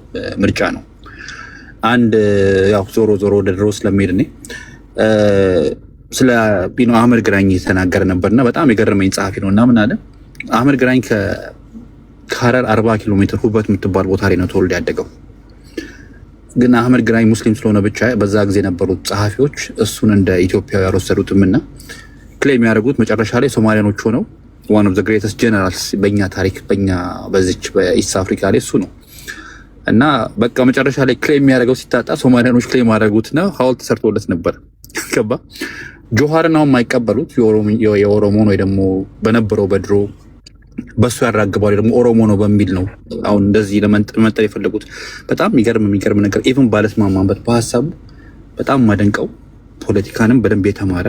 ምርጫ ነው። አንድ ያው ዞሮ ወደ ድሮ ስለሚሄድ እኔ ስለ አህመድ ግራኝ የተናገረ ነበርና በጣም የገረመኝ ጸሐፊ ነው። እና ምን አለ አህመድ ግራኝ ከሀረር 40 ኪሎ ሜትር ሁበት የምትባል ቦታ ላይ ነው ተወልዶ ያደገው። ግን አህመድ ግራኝ ሙስሊም ስለሆነ ብቻ በዛ ጊዜ የነበሩት ጸሐፊዎች እሱን እንደ ኢትዮጵያዊ ያልወሰዱትም እና ክሌም የሚያደርጉት መጨረሻ ላይ ሶማሊያኖች ሆነው ዋን ኦፍ ዘ ግሬተስት ጀነራልስ በእኛ ታሪክ በዚች በኢስት አፍሪካ ላይ እሱ ነው። እና በቃ መጨረሻ ላይ ክሌም የሚያደርገው ሲታጣ ሶማሊያኖች ክሌም ያደረጉትና ሐውልት ተሰርቶለት ነበር። ገባ ጆሃርን አሁን የማይቀበሉት የኦሮሞን ወይ ደግሞ በነበረው በድሮ በሱ ያራግባሉ ደግሞ ኦሮሞ ነው በሚል ነው አሁን እንደዚህ ለመንጠር የፈለጉት። በጣም የሚገርም ነገር ኢቭን ባለስማማበት በሀሳቡ በጣም ማደንቀው ፖለቲካንም በደንብ የተማረ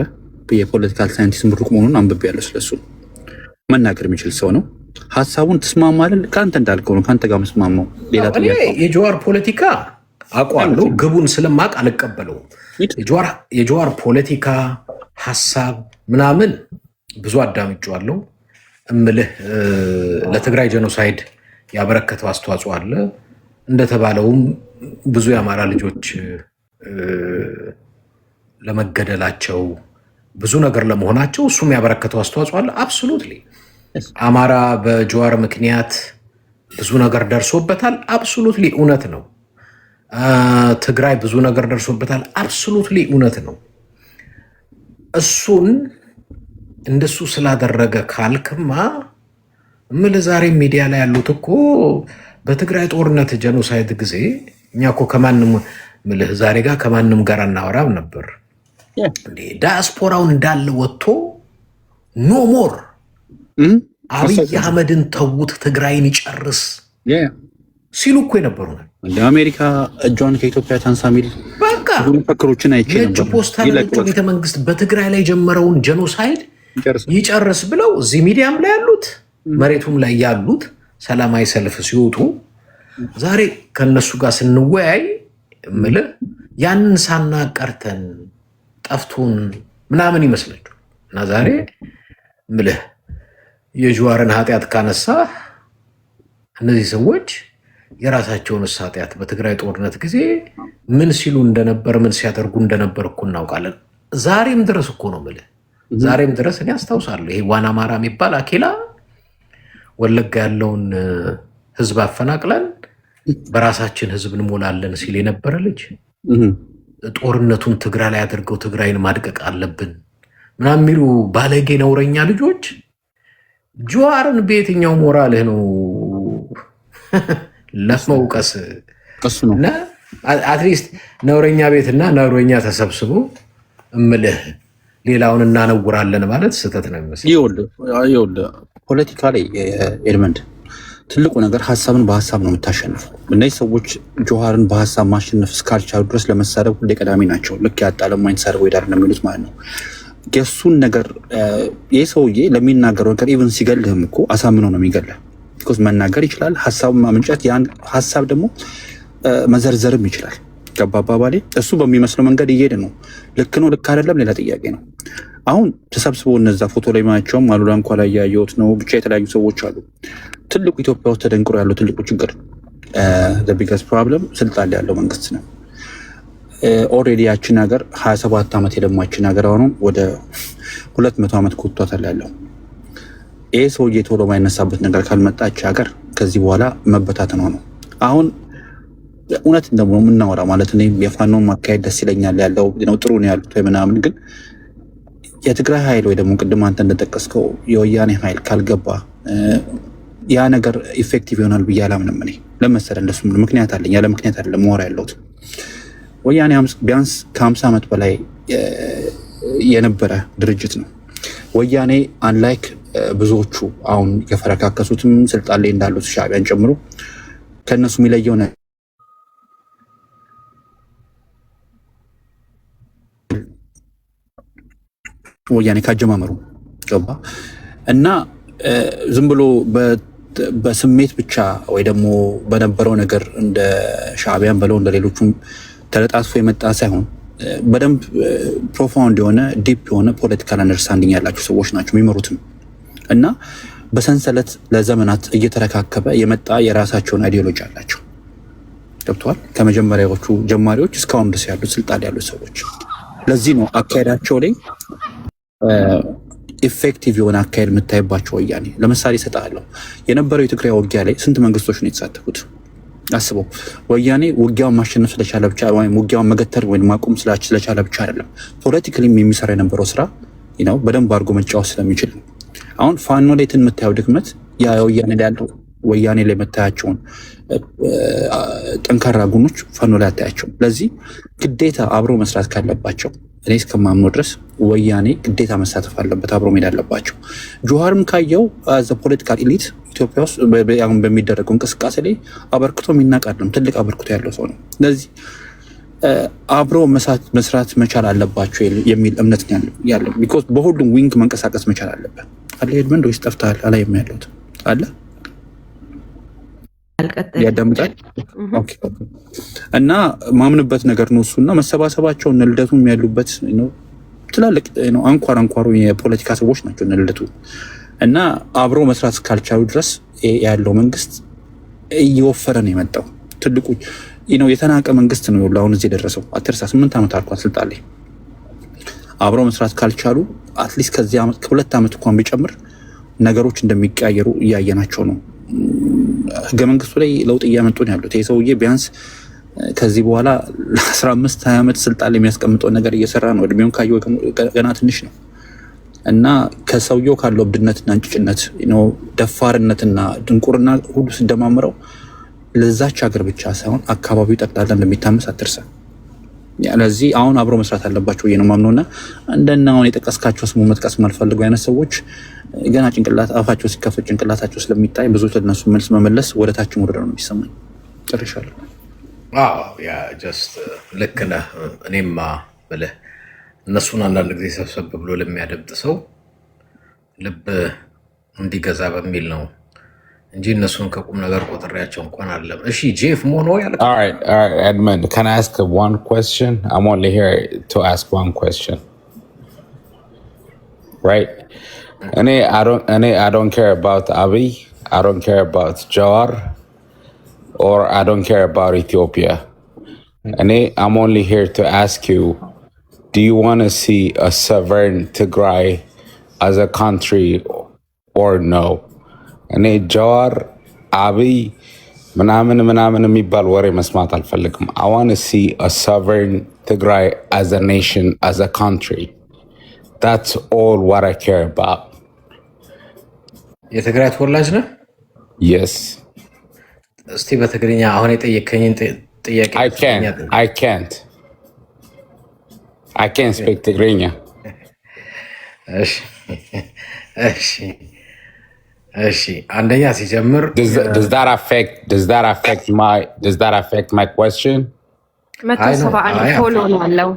የፖለቲካል ሳይንቲስት ምሩቅ መሆኑን አንብቤያለሁ። ስለሱ መናገር የሚችል ሰው ነው። ሀሳቡን ትስማማለህ? ከአንተ እንዳልከው ነው ከአንተ ጋር መስማማው። ሌላ የጀዋር ፖለቲካ አውቀዋለሁ፣ ግቡን ስለማቅ አልቀበለውም። የጀዋር ፖለቲካ ሀሳብ ምናምን ብዙ አዳምጬዋለሁ። እምልህ ለትግራይ ጄኖሳይድ ያበረከተው አስተዋጽኦ አለ። እንደተባለውም ብዙ የአማራ ልጆች ለመገደላቸው ብዙ ነገር ለመሆናቸው እሱም ያበረከተው አስተዋጽኦ አለ። አብሶሉትሊ አማራ በጀዋር ምክንያት ብዙ ነገር ደርሶበታል። አብሶሉትሊ እውነት ነው። ትግራይ ብዙ ነገር ደርሶበታል። አብሶሉትሊ እውነት ነው። እሱን እንደሱ ስላደረገ ካልክማ እምልህ ዛሬ ሚዲያ ላይ ያሉት እኮ በትግራይ ጦርነት ጄኖሳይድ ጊዜ እኛ እኮ ከማንም እምልህ ዛሬ ጋር ከማንም ጋር እናወራም ነበር። ዳያስፖራውን እንዳለ ወጥቶ ኖ ሞር አብይ አህመድን ተዉት ትግራይን ይጨርስ ሲሉ እኮ የነበሩ ነው። እንደ አሜሪካ እጇን ከኢትዮጵያ ታንሳ ሚል በቃ ፈክሮችን አይቼ ነጭ ፖስታ ነጭ ቤተመንግስት በትግራይ ላይ የጀመረውን ጄኖሳይድ ይጨርስ ብለው እዚህ ሚዲያም ላይ ያሉት መሬቱም ላይ ያሉት ሰላማዊ ሰልፍ ሲወጡ ዛሬ ከነሱ ጋር ስንወያይ እምልህ ያንን ሳናቀርተን ጠፍቶን ምናምን ይመስላችሁ እና ዛሬ እምልህ የጀዋርን ኃጢአት ካነሳ እነዚህ ሰዎች የራሳቸውን ኃጢአት በትግራይ ጦርነት ጊዜ ምን ሲሉ እንደነበር ምን ሲያደርጉ እንደነበር እኮ እናውቃለን። ዛሬም ድረስ እኮ ነው የምልህ ዛሬም ድረስ እኔ አስታውሳለሁ። ይሄ ዋና አማራ የሚባል አኬላ ወለጋ ያለውን ህዝብ አፈናቅለን በራሳችን ህዝብ እንሞላለን ሲል የነበረ ልጅ ጦርነቱን ትግራይ ላይ አድርገው ትግራይን ማድቀቅ አለብን ምናምን የሚሉ ባለጌ ነውረኛ ልጆች ጀዋርን በየትኛው ሞራልህ ነው ለመውቀስ? እና አትሊስት ነውረኛ ቤትና ነውረኛ ተሰብስቦ እምልህ ሌላውን እናነውራለን ማለት ስህተት ነው የሚመስለው። ይኸውልህ ፖለቲካ ላይ ኤድመንድ ትልቁ ነገር ሀሳብን በሀሳብ ነው የምታሸንፈው። እነዚህ ሰዎች ጆሃርን በሀሳብ ማሸነፍ እስካልቻሉ ድረስ ለመሳደብ ሁሌ ቀዳሚ ናቸው። ልክ ያጣ ለማኝ ሰር ወይ ዳር ነው የሚሉት ማለት ነው። የእሱን ነገር ይህ ሰውዬ ለሚናገረው ነገር ኢቨን ሲገልህም እኮ አሳምነው ነው የሚገልህ። ቢኮዝ መናገር ይችላል፣ ሀሳቡን ማመንጨት፣ ያን ሀሳብ ደግሞ መዘርዘርም ይችላል። ገባ አባባሌ? እሱ በሚመስለው መንገድ እየሄደ ነው። ልክ ነው ልክ አይደለም ሌላ ጥያቄ ነው። አሁን ተሰብስቦ እነዛ ፎቶ ላይ ማያቸውም አሉላ እንኳ ላይ ያየሁት ነው። ብቻ የተለያዩ ሰዎች አሉ። ትልቁ ኢትዮጵያ ውስጥ ተደንቅሮ ያለው ትልቁ ችግር ቢገስ ፕሮብለም ስልጣን ላይ ያለው መንግስት ነው። ኦልሬዲ ያችን ሀገር 27 ዓመት የለማችን ሀገር አሁኑ ወደ 200 ዓመት ኮቷታል ያለው። ይህ ሰውዬ ቶሎ ማይነሳበት ነገር ካልመጣች ሀገር ከዚህ በኋላ መበታተኗ ነው። አሁን እውነት ደግሞ የምናወራ ማለት የፋኖ ማካሄድ ደስ ይለኛል ያለው ጥሩ ነው ያሉት ወይ ምናምን፣ ግን የትግራይ ኃይል ወይ ደግሞ ቅድም አንተ እንደጠቀስከው የወያኔ ኃይል ካልገባ ያ ነገር ኢፌክቲቭ ይሆናል ብዬ አላምንም። እኔ ለመሰለ እንደሱ ምክንያት አለኝ። ያለ ምክንያት አይደለም መወራ ያለሁት። ወያኔ ቢያንስ ከ50 ዓመት በላይ የነበረ ድርጅት ነው። ወያኔ አንላይክ ብዙዎቹ አሁን የፈረካከሱትም ስልጣን ላይ እንዳሉት ሻዕቢያን ጨምሮ ከነሱ የሚለየው ወያኔ ካጀማመሩ ገባ እና ዝም ብሎ በስሜት ብቻ ወይ ደግሞ በነበረው ነገር እንደ ሻዕቢያን በለው እንደ ሌሎቹም ተለጣጥፎ የመጣ ሳይሆን በደንብ ፕሮፋውንድ የሆነ ዲፕ የሆነ ፖለቲካል አንደርስታንዲንግ ያላቸው ሰዎች ናቸው የሚመሩትም እና በሰንሰለት ለዘመናት እየተረካከበ የመጣ የራሳቸውን አይዲዮሎጂ አላቸው። ገብተዋል። ከመጀመሪያዎቹ ጀማሪዎች እስካሁን ድረስ ያሉት ስልጣን ያሉት ሰዎች። ለዚህ ነው አካሄዳቸው ላይ ኢፌክቲቭ የሆነ አካሄድ የምታይባቸው። ወያኔ ለምሳሌ እሰጥሃለሁ፣ የነበረው የትግራይ ውጊያ ላይ ስንት መንግስቶች ነው የተሳተፉት? አስበው። ወያኔ ውጊያውን ማሸነፍ ስለቻለ ብቻ ወይም ውጊያውን መገተር ወይም ማቆም ስለቻለ ብቻ አይደለም፣ ፖለቲካሊም የሚሰራ የነበረው ስራ ነው በደንብ አድርጎ መጫወት ስለሚችል። አሁን ፋኖ ላይ የምታየው ድክመት ያ ወያኔ ላይ ያለው ወያኔ ላይ የምታያቸውን ጠንካራ ጎኖች ፋኖ ላይ አታያቸውም። ለዚህ ግዴታ አብሮ መስራት ካለባቸው እኔ እስከማምነው ድረስ ወያኔ ግዴታ መሳተፍ አለበት፣ አብሮ መሄድ አለባቸው። ጆሃርም ካየው ፖለቲካል ኢሊት ኢትዮጵያ ውስጥ በሚደረገው እንቅስቃሴ ላይ አበርክቶ የሚናቃለም ትልቅ አበርክቶ ያለው ሰው ነው። ስለዚህ አብሮ መስራት መቻል አለባቸው የሚል እምነት ያለው ቢኮዝ በሁሉም ዊንግ መንቀሳቀስ መቻል አለበት። አለ ኤድመንድ ወይስ ጠፍተሃል? አላየም ያለሁት አለ ያዳምጣል እና ማምንበት ነገር ነው እሱና መሰባሰባቸው እነ ልደቱም ያሉበት ትላልቅ አንኳሩ የፖለቲካ ሰዎች ናቸው እነ ልደቱ እና አብሮ መስራት እስካልቻሉ ድረስ ያለው መንግስት እየወፈረ ነው የመጣው። ትልቁ የተናቀ መንግስት ነው አሁን እዚህ የደረሰው። አትርሳ 8 ዓመት አልኳት ስልጣን ላይ። አብሮ መስራት ካልቻሉ አትሊስት ከዚህ ዓመት ከሁለት ዓመት እንኳን ቢጨምር ነገሮች እንደሚቀያየሩ እያየናቸው ነው። ህገ መንግስቱ ላይ ለውጥ እያመጡ ነው ያሉት። ይሄ ሰውዬ ቢያንስ ከዚህ በኋላ ለ15-20 ዓመት ስልጣን ላይ የሚያስቀምጠው ነገር እየሰራ ነው። እድሜውን ካየው ገና ትንሽ ነው እና ከሰውየው ካለው እብድነትና እንጭጭነት ደፋርነትና ድንቁርና ሁሉ ሲደማምረው ለዛች ሀገር ብቻ ሳይሆን አካባቢው ጠቅላላ እንደሚታመስ አትርሳ። ለዚህ አሁን አብሮ መስራት አለባቸው ነው ማምነውና እንደና አሁን የጠቀስካቸው ስሙ መጥቀስ ማልፈልገው አይነት ሰዎች ገና ጭንቅላት አፋቸው ሲከፈት ጭንቅላታቸው ስለሚታይ ብዙ ለነሱ መልስ መመለስ ወደታችን ወርደው ነው የሚሰማኝ። ጨርሻለሁ። ያ ጀስት ልክ ነህ። እኔማ ብለህ እነሱን አንዳንድ ጊዜ ሰብሰብ ብሎ ለሚያደምጥ ሰው ልብ እንዲገዛ በሚል ነው እንጂ እነሱን ከቁም ነገር ቆጥሬያቸው እንኳን አለም። እሺ ጄፍ ሞኖ ያለ All right, Edmund, can I ask one question? I'm only here to ask one question. Right? I don't care about Abiy. I don't care about Jawar, or I don't care about Ethiopia. I'm only here to ask you, do you want to see a sovereign Tigray as a country or no? ጃዋር አብይ ምናምን የሚባል ወሬ መስማት አልፈልግም። I want to see a sovereign Tigray as a nation, as a country. That's all what I care about. የትግራይ ተወላጅ ነህ? Yes. እስቲ በትግርኛ አሁን የጠየከኝን ጥያቄ I can't speak ትግርኛ። እሺ አንደኛ ሲጀምር does that affect my question? 171 ፎሎ ነው ያለው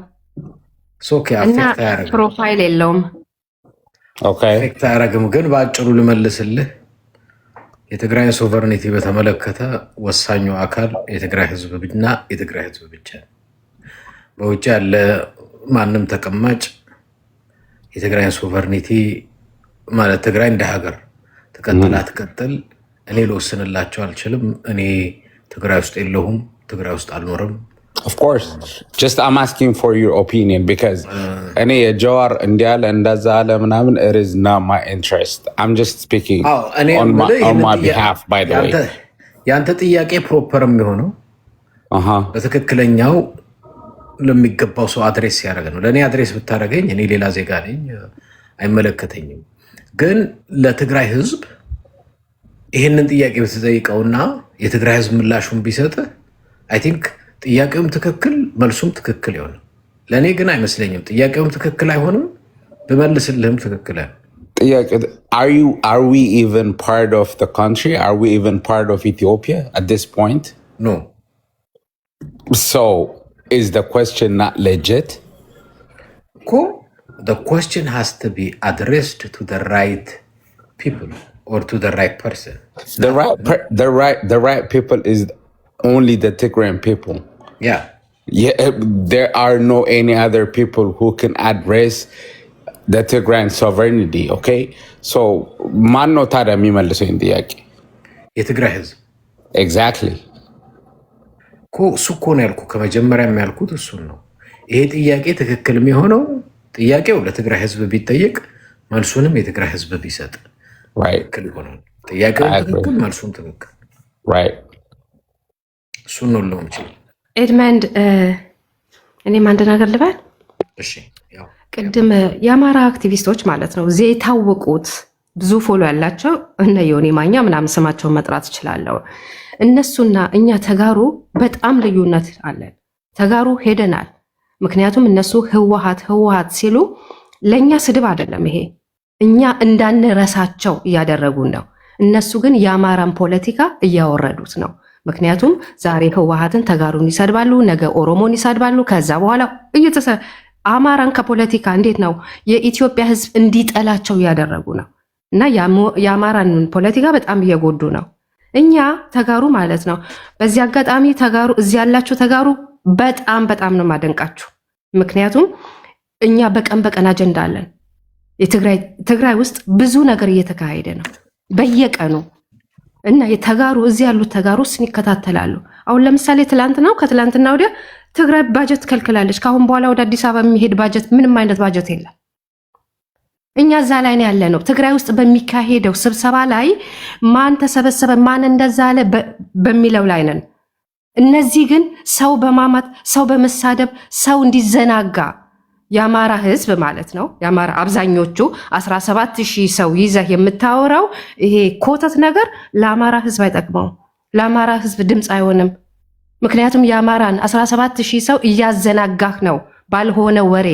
እና ፕሮፋይል የለውም። አፌክት አያረግም። ግን በአጭሩ ልመልስልህ። የትግራይ ሶቨርኒቲ በተመለከተ ወሳኙ አካል የትግራይ ህዝብና የትግራይ ህዝብ ብቻ። በውጭ ያለ ማንም ተቀማጭ የትግራይ ሶቨርኒቲ ማለት ትግራይ እንደ ሀገር ትቀጥል እኔ ልወስንላቸው አልችልም። እኔ ትግራይ ውስጥ የለሁም፣ ትግራይ ውስጥ አልኖርም። Of course, just I'm asking for your opinion because እኔ የጀዋር እንዲያለ እንደዛ አለ ምናምን it is not my interest. I'm just speaking on my behalf, by the way. ያንተ ጥያቄ ፕሮፐር የሚሆነው በትክክለኛው ለሚገባው ሰው አድሬስ ያደረገ ነው። ለእኔ አድሬስ ብታደረገኝ እኔ ሌላ ዜጋ ነኝ፣ አይመለከተኝም። ግን ለትግራይ ህዝብ ይህንን ጥያቄ ብትጠይቀውና የትግራይ ህዝብ ምላሹን ቢሰጥህ አይ ቲንክ ጥያቄውም ትክክል መልሱም ትክክል ይሆናል። ለእኔ ግን አይመስለኝም። ጥያቄውም ትክክል አይሆንም፣ ብመልስልህም ትክክል Are we even part of the country? Are we even part of Ethiopia at this point? No. So is the question not legit? Cool. The question has to be addressed to the right people or to the right person. The right people is only the Tigrayan people. Yeah. There are no any other people who can address the Tigrayan sovereignty. Okay, so ማን ነው ታዲያ የሚመልሰው ጥያቄ? የትግራይ ህዝብ። Exactly. እሱ እኮ ነው ያልኩ፣ ከመጀመሪያም ያልኩት እሱን ነው። ይሄ ጥያቄ ትክክል የሚሆነው ጥያቄው ለትግራይ ህዝብ ቢጠየቅ መልሱንም የትግራይ ህዝብ ቢሰጥ ትክክል ይሆናል። ጥያቄው ትክክል፣ መልሱም ትክክል። እሱን ነው ለው ምችል። ኤድመንድ እኔም አንድ ነገር ልበል። እሺ፣ ቅድም የአማራ አክቲቪስቶች ማለት ነው እዚህ የታወቁት ብዙ ፎሎ ያላቸው እነ ዮኒ ማኛ ምናምን ስማቸውን መጥራት እችላለሁ። እነሱና እኛ ተጋሩ በጣም ልዩነት አለን። ተጋሩ ሄደናል። ምክንያቱም እነሱ ህወሓት ሲሉ ለእኛ ስድብ አይደለም ይሄ፣ እኛ እንዳንረሳቸው እያደረጉን ነው። እነሱ ግን የአማራን ፖለቲካ እያወረዱት ነው። ምክንያቱም ዛሬ ህወሓትን ተጋሩን ይሰድባሉ፣ ነገ ኦሮሞን ይሰድባሉ። ከዛ በኋላ አማራን ከፖለቲካ እንዴት ነው የኢትዮጵያ ህዝብ እንዲጠላቸው እያደረጉ ነው። እና የአማራን ፖለቲካ በጣም እየጎዱ ነው። እኛ ተጋሩ ማለት ነው። በዚህ አጋጣሚ ተጋሩ እዚህ ያላችሁ ተጋሩ በጣም ነው ማደንቃችሁ። ምክንያቱም እኛ በቀን አጀንዳ አለን። ትግራይ ውስጥ ብዙ ነገር እየተካሄደ ነው በየቀኑ እና የተጋሩ እዚህ ያሉት ተጋሩ ይከታተላሉ። አሁን ለምሳሌ ከትላንትና ወዲያ ትግራይ ባጀት ከልክላለች። ካሁን በኋላ ወደ አዲስ አበባ የሚሄድ ባጀት ምንም አይነት ባጀት የለም። እኛ እዛ ላይ ነው ያለ ነው። ትግራይ ውስጥ በሚካሄደው ስብሰባ ላይ ማን ተሰበሰበ ማን እንደዛ አለ በሚለው ላይ ነን። እነዚህ ግን ሰው በማማት ሰው በመሳደብ ሰው እንዲዘናጋ የአማራ ህዝብ ማለት ነው። የአማራ አብዛኞቹ 17,000 ሰው ይዘህ የምታወራው ይሄ ኮተት ነገር ለአማራ ህዝብ አይጠቅመውም። ለአማራ ህዝብ ድምፅ አይሆንም። ምክንያቱም የአማራን 17,000 ሰው እያዘናጋህ ነው ባልሆነ ወሬ።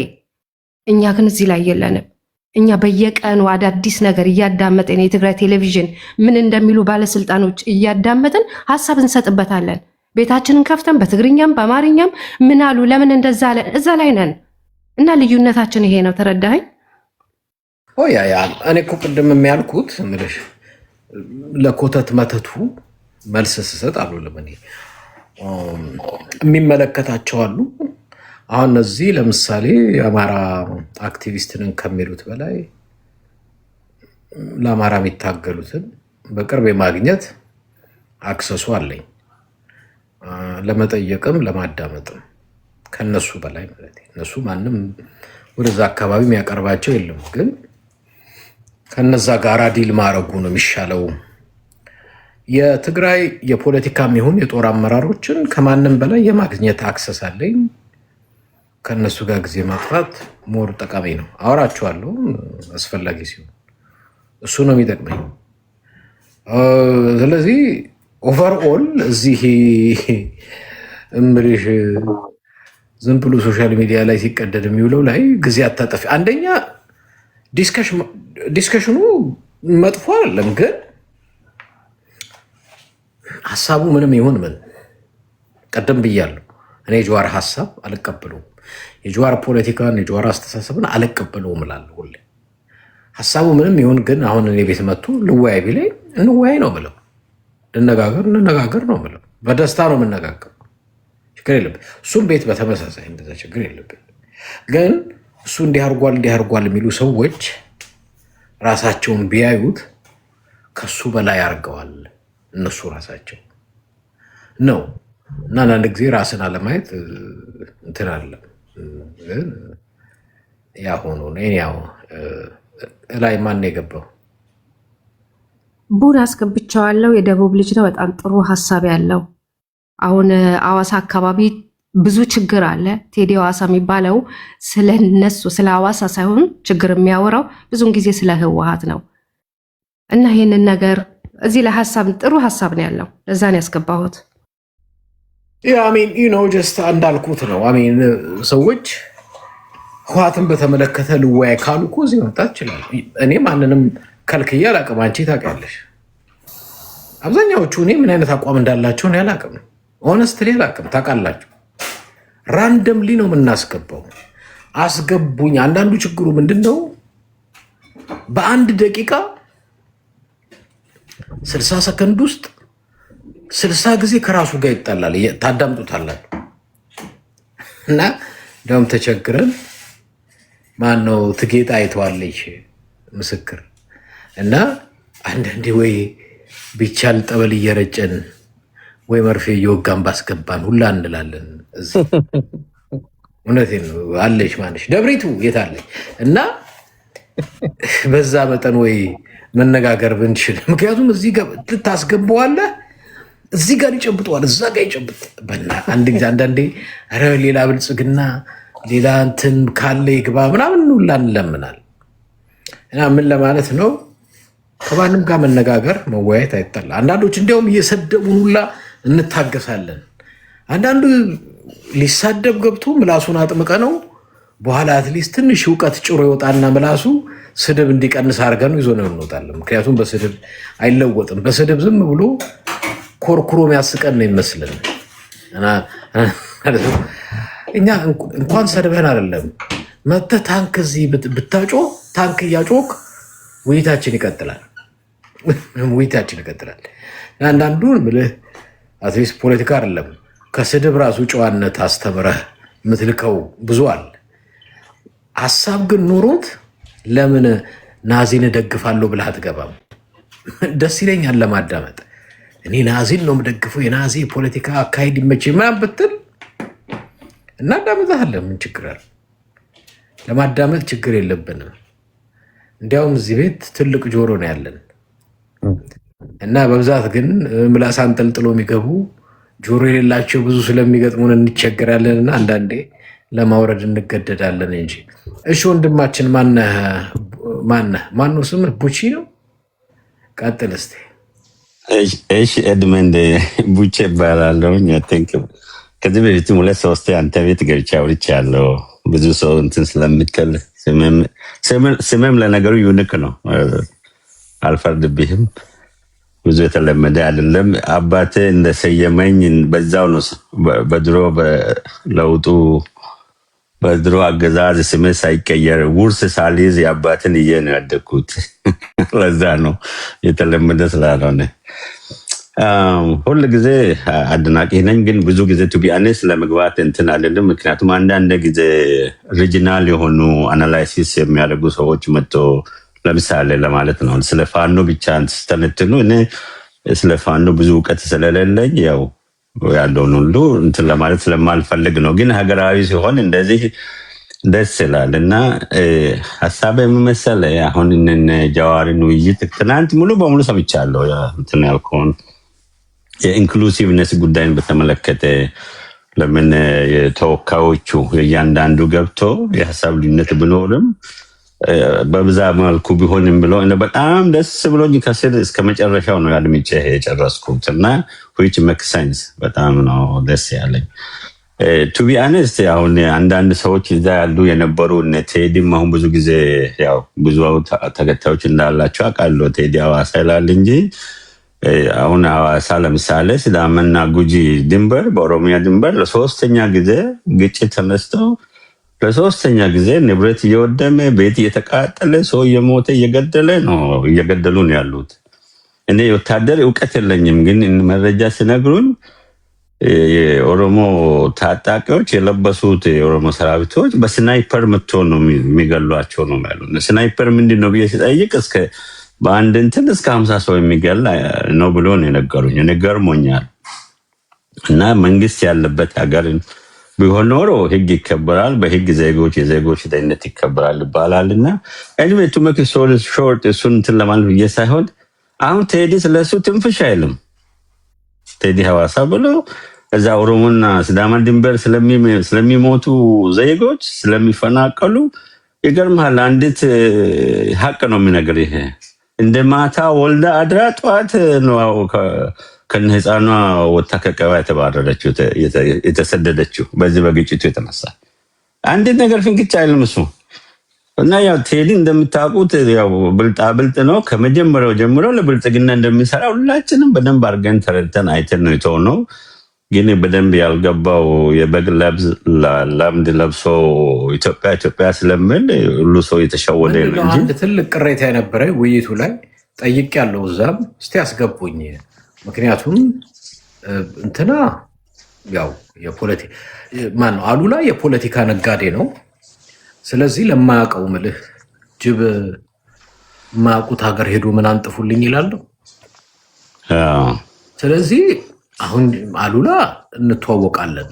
እኛ ግን እዚህ ላይ የለንም። እኛ በየቀኑ አዳዲስ ነገር እያዳመጥን የትግራይ ቴሌቪዥን ምን እንደሚሉ ባለስልጣኖች እያዳመጥን ሀሳብ እንሰጥበታለን። ቤታችንን ከፍተን በትግርኛም በአማርኛም ምን አሉ ለምን እንደዛ አለ እዛ ላይ ነን። እና ልዩነታችን ይሄ ነው። ተረዳኸኝ? እኔ እኮ ቅድም የሚያልኩት ምልሽ ለኮተት መተቱ መልስ ስሰጥ አሉ ለምን የሚመለከታቸው አሉ። አሁን እነዚህ ለምሳሌ የአማራ አክቲቪስትንን ከሚሉት በላይ ለአማራ የሚታገሉትን በቅርብ የማግኘት አክሰሱ አለኝ፣ ለመጠየቅም ለማዳመጥም ከነሱ በላይ ማለት እነሱ ማንም ወደዛ አካባቢ የሚያቀርባቸው የለም። ግን ከነዛ ጋራ ዲል ማድረጉ ነው የሚሻለው። የትግራይ የፖለቲካም ይሁን የጦር አመራሮችን ከማንም በላይ የማግኘት አክሰስ አለኝ። ከነሱ ጋር ጊዜ ማጥፋት ሞር ጠቃሚ ነው። አወራቸዋለሁ አስፈላጊ ሲሆን፣ እሱ ነው የሚጠቅመኝ። ስለዚህ ኦቨርኦል እዚህ እምልሽ ዝም ብሎ ሶሻል ሚዲያ ላይ ሲቀደድ የሚውለው ላይ ጊዜ አታጠፊ። አንደኛ ዲስከሽኑ መጥፎ አይደለም፣ ግን ሀሳቡ ምንም ይሁን ምን ቀደም ብያለሁ። እኔ የጀዋር ሀሳብ አልቀበለውም፣ የጀዋር ፖለቲካን የጀዋር አስተሳሰብን አልቀበለውም እላለሁ ሁሌ። ሀሳቡ ምንም ይሁን ግን አሁን እኔ ቤት መጥቶ ልወያይ ቢለኝ እንወያይ ነው ብለው፣ እንነጋገር ነው ብለው፣ በደስታ ነው የምነጋገር፣ ችግር የለብን። እሱም ቤት በተመሳሳይ እንደዛ ችግር የለብን። ግን እሱ እንዲህ አድርጓል የሚሉ ሰዎች ራሳቸውን ቢያዩት ከሱ በላይ አድርገዋል እነሱ ራሳቸው ነው። እና አንዳንድ ጊዜ ራስን አለማየት እንትን አለ። ግን ያ ሆኖ ያው ላይ ማን የገባው ቡን አስገብቻዋለሁ። የደቡብ ልጅ ነው። በጣም ጥሩ ሀሳብ ያለው። አሁን አዋሳ አካባቢ ብዙ ችግር አለ። ቴዲ አዋሳ የሚባለው ስለነሱ ስለ አዋሳ ሳይሆን ችግር የሚያወራው ብዙን ጊዜ ስለ ህወሓት ነው። እና ይህንን ነገር እዚህ ላይ ሀሳብ ጥሩ ሀሳብ ነው ያለው። ለዛ ነው ያስገባሁት። ጀስት እንዳልኩት ነው። ሰዎች ህዋትን በተመለከተ ልወያይ ካሉ እኮ እዚህ መምጣት ይችላል። እኔ ማንንም ከልክዬ አላቅም። አንቺ ታውቂያለሽ። አብዛኛዎቹ እኔ ምን አይነት አቋም እንዳላቸው እኔ አላቅም። ሆነስትሊ አላቅም። ታውቃላችሁ፣ ራንደምሊ ነው የምናስገባው። አስገቡኝ። አንዳንዱ ችግሩ ምንድን ነው? በአንድ ደቂቃ 60 ሰከንድ ውስጥ 60 ጊዜ ከራሱ ጋር ይጣላል። ታዳምጡታላችሁ። እና እንደውም ተቸግረን ማነው ትጌጣ አይተዋለች ምስክር እና አንዳንዴ ወይ ቢቻል ጠበል እየረጨን ወይ መርፌ እየወጋን ባስገባን ሁላ እንላለን። እውነቴን ነው አለች ማነች ደብሪቱ የታለች እና በዛ መጠን ወይ መነጋገር ብንችል፣ ምክንያቱም እዚህ ጋር ልታስገባዋለህ፣ እዚህ ጋር ይጨብጠዋል፣ እዛ ጋር ይጨብጥ በና አንድ ጊዜ አንዳንዴ ኧረ ሌላ ብልጽግና ሌላ እንትን ካለ ይግባ ምናምን ሁላ እንለምናል። እና ምን ለማለት ነው? ከማንም ጋር መነጋገር መወያየት አይጠላ። አንዳንዶች እንዲያውም እየሰደቡን ሁላ እንታገሳለን። አንዳንዱ ሊሳደብ ገብቶ ምላሱን አጥምቀ ነው በኋላ አትሊስት ትንሽ እውቀት ጭሮ ይወጣና ምላሱ ስድብ እንዲቀንስ አድርገን ይዞ ነው እንወጣለን። ምክንያቱም በስድብ አይለወጥም። በስድብ ዝም ብሎ ኮርኩሮ የሚያስቀን ነው ይመስልን። እኛ እንኳን ሰድበን አይደለም መተህ ታንክ እዚህ ብታጮ ታንክ እያጮክ ውይይታችን ይቀጥላል። ውይይታችን ይቀጥላል። አንዳንዱ ምልህ አትሊስት ፖለቲካ አይደለም ከስድብ ራሱ ጨዋነት አስተምረህ የምትልከው ብዙ አለ። ሀሳብ ግን ኑሮት ለምን ናዚን እደግፋለሁ ብለህ አትገባም? ደስ ይለኛል ለማዳመጥ። እኔ ናዚን ነው የምደግፈው የናዚ ፖለቲካ አካሄድ ይመች ምናምን ብትል እናዳምጥሃለን። ምን ችግር አለ? ለማዳመጥ ችግር የለብንም። እንዲያውም እዚህ ቤት ትልቅ ጆሮ ነው ያለን እና በብዛት ግን ምላስ አንጠልጥሎ የሚገቡ ጆሮ የሌላቸው ብዙ ስለሚገጥሙን እንቸገራለን እና አንዳንዴ ለማውረድ እንገደዳለን እንጂ። እሺ ወንድማችን ማነው ስምህ? ቡቺ ነው? ቀጥል እስኪ። እሺ ኤድመንድ ቡቼ እባላለሁኝ። ከዚህ በፊትም 2-3 አንተ ቤት ገብቼ አውርቻለሁ። ብዙ ሰው እንትን ስለምትል ስምም ለነገሩ ዩኒክ ነው፣ አልፈርድብህም። ብዙ የተለመደ አይደለም። አባቴ እንደሰየመኝ በዛው ነው። በድሮ በለውጡ በድሮ አገዛዝ ስሜ ሳይቀየር ውርስ ሳልይዝ የአባትን እየ ነው ያደግኩት። ለዛ ነው የተለመደ ስላልሆነ ሁል ጊዜ አድናቂ ነኝ። ግን ብዙ ጊዜ ቱቢአኔስ ለመግባት እንትን አልልም። ምክንያቱም አንዳንድ ጊዜ ሪጂናል የሆኑ አናላይሲስ የሚያደርጉ ሰዎች መጥቶ ለምሳሌ ለማለት ነው ስለ ፋኖ ብቻ ስተነትኑ እኔ ስለ ፋኖ ብዙ እውቀት ስለሌለኝ ያው ያለውን ሁሉ እንትን ለማለት ስለማልፈልግ ነው። ግን ሀገራዊ ሲሆን እንደዚህ ደስ ይላል እና ሀሳብ የምመሰለ አሁን እነ ጀዋርን ውይይት ትናንት ሙሉ በሙሉ ሰምቻለሁ። እንትን ያልከውን የኢንክሉሲቭነስ ጉዳይን በተመለከተ ለምን የተወካዮቹ እያንዳንዱ ገብቶ የሀሳብ ልዩነት ቢኖርም በብዛ መልኩ ቢሆንም ብሎ በጣም ደስ ብሎኝ ከስር እስከ መጨረሻው ነው ያድምጬ የጨረስኩት እና which makes sense በጣም ነው ደስ ያለኝ። ቱ ቢ አነስት አሁን አንዳንድ ሰዎች እዛ ያሉ የነበሩ እነ ቴዲም አሁን ብዙ ጊዜ ያው ብዙ ተከታዮች እንዳላቸው አውቃለሁ። ቴዲ ሐዋሳ ይላል እንጂ አሁን ሐዋሳ ለምሳሌ ሲዳማና ጉጂ ድንበር በኦሮሚያ ድንበር ለሶስተኛ ጊዜ ግጭት ተነስተው ለሶስተኛ ጊዜ ንብረት እየወደመ ቤት እየተቃጠለ ሰው እየሞተ እየገደሉ ነው ያሉት። እኔ የወታደር እውቀት የለኝም፣ ግን መረጃ ሲነግሩኝ የኦሮሞ ታጣቂዎች የለበሱት የኦሮሞ ሰራዊቶች በስናይፐር መጥቶ ነው የሚገሏቸው ነው ያሉት። ስናይፐር ምንድን ነው ብዬ ሲጠይቅ በአንድ እንትን እስከ 50 ሰው የሚገል ነው ብሎ ነው የነገሩኝ። እኔ ገርሞኛል። እና መንግስት ያለበት ሀገር ቢሆን ኖሮ ህግ ይከበራል፣ በህግ የዜጎች ደህንነት ይከበራል ይባላል። እና ኤኒዌይ ቱ ሜክ ሶል ሾርት እሱን እንትን ለማለት ብዬ ሳይሆን አሁን ቴዲ ስለሱ ትንፍሽ አይልም። ቴዲ ሐዋሳ ብሎ እዛ ኦሮሞና ሲዳማ ድንበር ስለሚሞቱ ዜጎች ስለሚፈናቀሉ ይገርምሃል። አንዲት ሀቅ ነው የሚነግር። ይሄ እንደ ማታ ወልዳ አድራ ጠዋት ነው ከነ ህፃኗ ወታ ከቀባ የተባረረችው የተሰደደችው በዚህ በግጭቱ የተነሳ አንድ ነገር ፍንክች አይልም እሱ እና ያው ቴዲ እንደምታውቁት ያው ብልጣብልጥ ነው። ከመጀመሪያው ጀምሮ ለብልጽግና እንደሚሰራ ሁላችንም በደንብ አድርገን ተረድተን አይተን ነው የተሆነው። ግን በደንብ ያልገባው የበግ ለምድ ለብሶ ኢትዮጵያ ስለምን ሁሉ ሰው የተሸወደ ነው እንጂ አንድ ትልቅ ቅሬታ የነበረ ውይይቱ ላይ ጠይቅ ያለው እዛም እስቲ አስገቡኝ። ምክንያቱም እንትና ያው ማን ነው አሉላ የፖለቲካ ነጋዴ ነው። ስለዚህ ለማያውቀው ምልህ ጅብ የማያውቁት ሀገር ሄዶ ምን አንጥፉልኝ ይላሉ። ስለዚህ አሁን አሉላ እንተዋወቃለን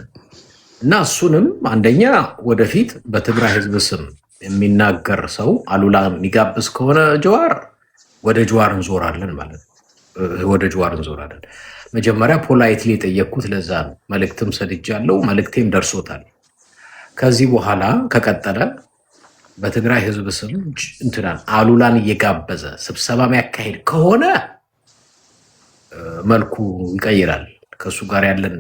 እና እሱንም አንደኛ ወደፊት በትግራይ ህዝብ ስም የሚናገር ሰው አሉላ የሚጋብዝ ከሆነ ጀዋር ወደ ጀዋር እንዞራለን ማለት ነው። ወደ ጀዋር እንዞራለን። መጀመሪያ ፖላይትሊ የጠየቅኩት ለዛ ነው። መልእክትም ሰድጃለሁ፣ መልእክቴም ደርሶታል። ከዚህ በኋላ ከቀጠለ በትግራይ ህዝብ ስም እንትናን አሉላን እየጋበዘ ስብሰባ የሚያካሄድ ከሆነ መልኩ ይቀይራል። ከእሱ ጋር ያለን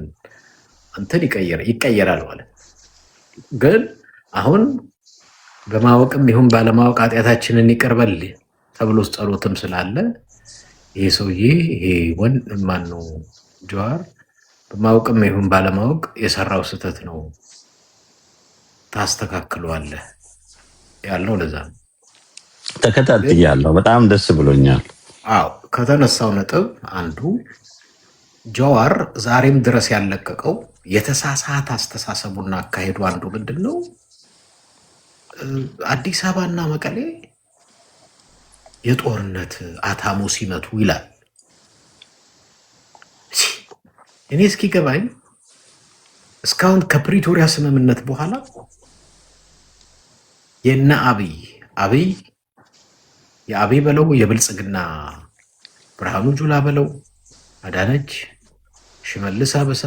እንትን ይቀየራል ማለት ግን አሁን በማወቅም ይሁን ባለማወቅ ኃጢአታችንን ይቅር በል ተብሎ ጸሎትም ስላለ ይሄ ሰውዬ ይሄ ወንድ ማን ነው ጀዋር በማወቅም ይሁን ባለማወቅ የሰራው ስህተት ነው ታስተካክለዋለህ ያለው ለዛ ነው። ተከታትያለሁ። በጣም ደስ ብሎኛል። አዎ ከተነሳው ነጥብ አንዱ ጀዋር ዛሬም ድረስ ያለቀቀው የተሳሳተ አስተሳሰቡና አካሄዱ አንዱ ምንድን ነው? አዲስ አበባና መቀሌ የጦርነት አታሞ ሲመቱ ይላል። እኔ እስኪገባኝ እስካሁን ከፕሪቶሪያ ስምምነት በኋላ የነ አብይ የአብይ በለው የብልጽግና ብርሃኑ ጁላ በለው አዳነች ሽመልስ አበሳ